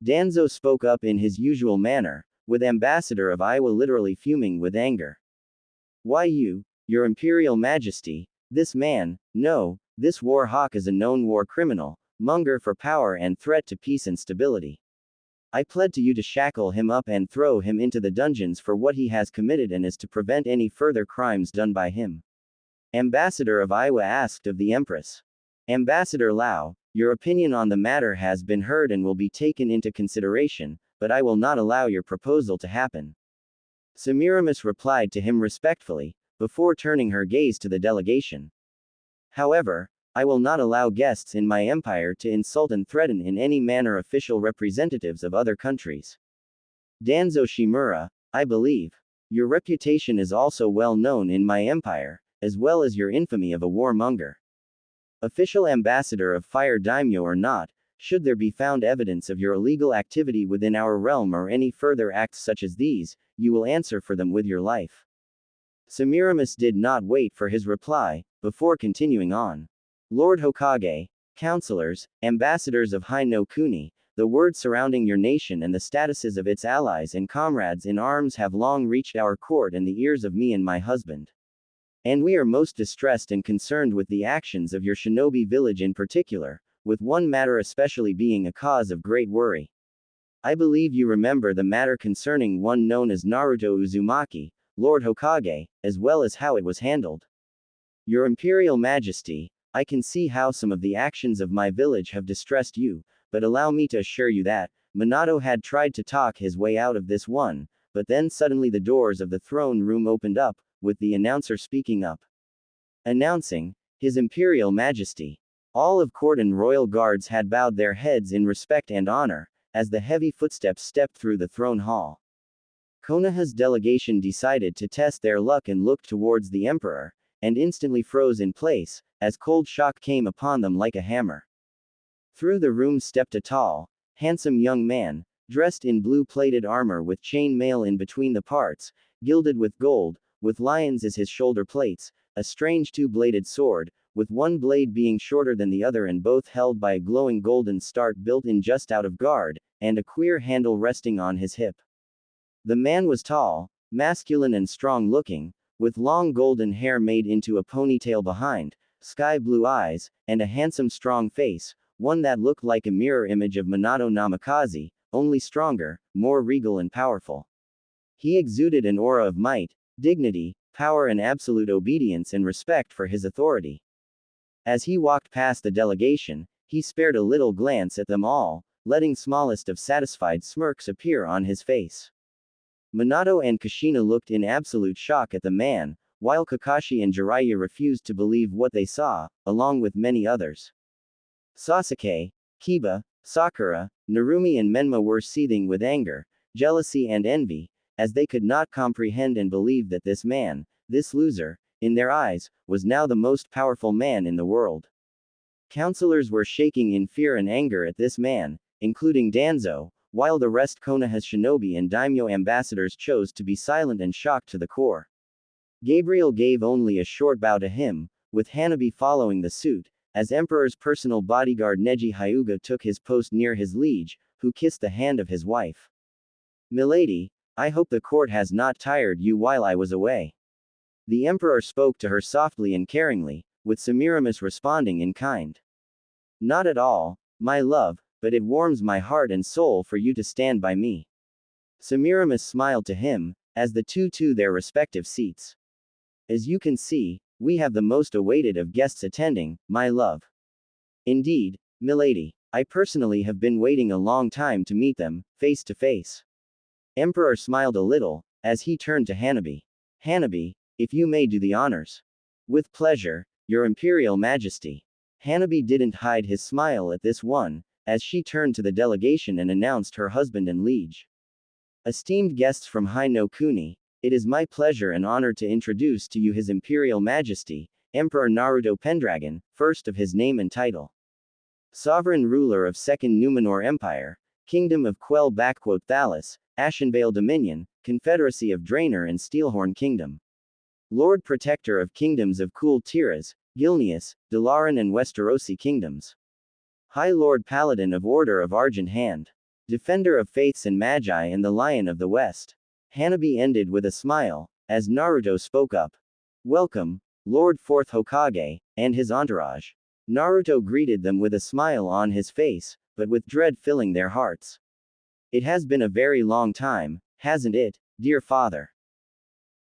Danzo spoke up in his usual manner, with Ambassador of Iowa literally fuming with anger. Why your Imperial Majesty, this man, no, this war hawk is a known war criminal, monger for power and threat to peace and stability. I pled to you to shackle him up and throw him into the dungeons for what he has committed and is to prevent any further crimes done by him. Ambassador of Iowa asked of the Empress. Ambassador Lao, your opinion on the matter has been heard and will be taken into consideration, but I will not allow your proposal to happen. Semiramis replied to him respectfully, before turning her gaze to the delegation. However, I will not allow guests in my empire to insult and threaten in any manner official representatives of other countries. Danzo Shimura, I believe. Your reputation is also well known in my empire, as well as your infamy of a warmonger. Official ambassador of Fire Daimyo or not, should there be found evidence of your illegal activity within our realm or any further acts such as these, you will answer for them with your life. Semiramis did not wait for his reply, before continuing on. Lord Hokage, counselors, ambassadors of Hai no Kuni, the words surrounding your nation and the statuses of its allies and comrades in arms have long reached our court and the ears of me and my husband. And we are most distressed and concerned with the actions of your shinobi village in particular, with one matter especially being a cause of great worry. I believe you remember the matter concerning one known as Naruto Uzumaki, Lord Hokage, as well as how it was handled. Your Imperial Majesty, I can see how some of the actions of my village have distressed you, but allow me to assure you that, Minato had tried to talk his way out of this one, but then suddenly the doors of the throne room opened up, with the announcer speaking up. Announcing, His Imperial Majesty. All of court and royal guards had bowed their heads in respect and honor, as the heavy footsteps stepped through the throne hall. Konoha's delegation decided to test their luck and looked towards the emperor, and instantly froze in place, as cold shock came upon them like a hammer. Through the room stepped a tall, handsome young man, dressed in blue-plated armor with chain mail in between the parts, gilded with gold, with lions as his shoulder plates, a strange two-bladed sword, with one blade being shorter than the other and both held by a glowing golden start built in just out of guard, and a queer handle resting on his hip. The man was tall, masculine and strong-looking, with long golden hair made into a ponytail behind, sky-blue eyes, and a handsome strong face, one that looked like a mirror image of Minato Namikaze, only stronger, more regal and powerful. He exuded an aura of might, dignity, power and absolute obedience and respect for his authority. As he walked past the delegation, he spared a little glance at them all, letting smallest of satisfied smirks appear on his face. Minato and Kushina looked in absolute shock at the man, while Kakashi and Jiraiya refused to believe what they saw, along with many others. Sasuke, Kiba, Sakura, Narumi and Menma were seething with anger, jealousy and envy, as they could not comprehend and believe that this man, this loser, in their eyes, was now the most powerful man in the world. Counselors were shaking in fear and anger at this man, including Danzo, while the rest Konoha's shinobi and daimyo ambassadors chose to be silent and shocked to the core. Gabriel gave only a short bow to him, with Hanabi following the suit, as Emperor's personal bodyguard Neji Hyuga took his post near his liege, who kissed the hand of his wife. Milady, I hope the court has not tired you while I was away. The emperor spoke to her softly and caringly, with Semiramis responding in kind. Not at all, my love, but it warms my heart and soul for you to stand by me. Semiramis smiled to him, as the two to their respective seats. As you can see, we have the most awaited of guests attending, my love. Indeed, milady, I personally have been waiting a long time to meet them, face to face. Emperor smiled a little, as he turned to Hanabi. Hanabi, if you may do the honors. With pleasure, your imperial majesty. Hanabi didn't hide his smile at this one, as she turned to the delegation and announced her husband and liege. Esteemed guests from Hai no Kuni, it is my pleasure and honor to introduce to you His Imperial Majesty, Emperor Naruto Pendragon, first of his name and title. Sovereign ruler of Second Numenor Empire, Kingdom of Quell Thalas, Ashenvale Dominion, Confederacy of Draenor and Steelhorn Kingdom. Lord Protector of Kingdoms of Cool Tiras, Gilneas, Dalaran and Westerosi Kingdoms. High Lord Paladin of Order of Argent Hand. Defender of Faiths and Magi and the Lion of the West. Hanabi ended with a smile, as Naruto spoke up. Welcome, Lord Fourth Hokage, and his entourage. Naruto greeted them with a smile on his face, but with dread filling their hearts. It has been a very long time, hasn't it, dear father?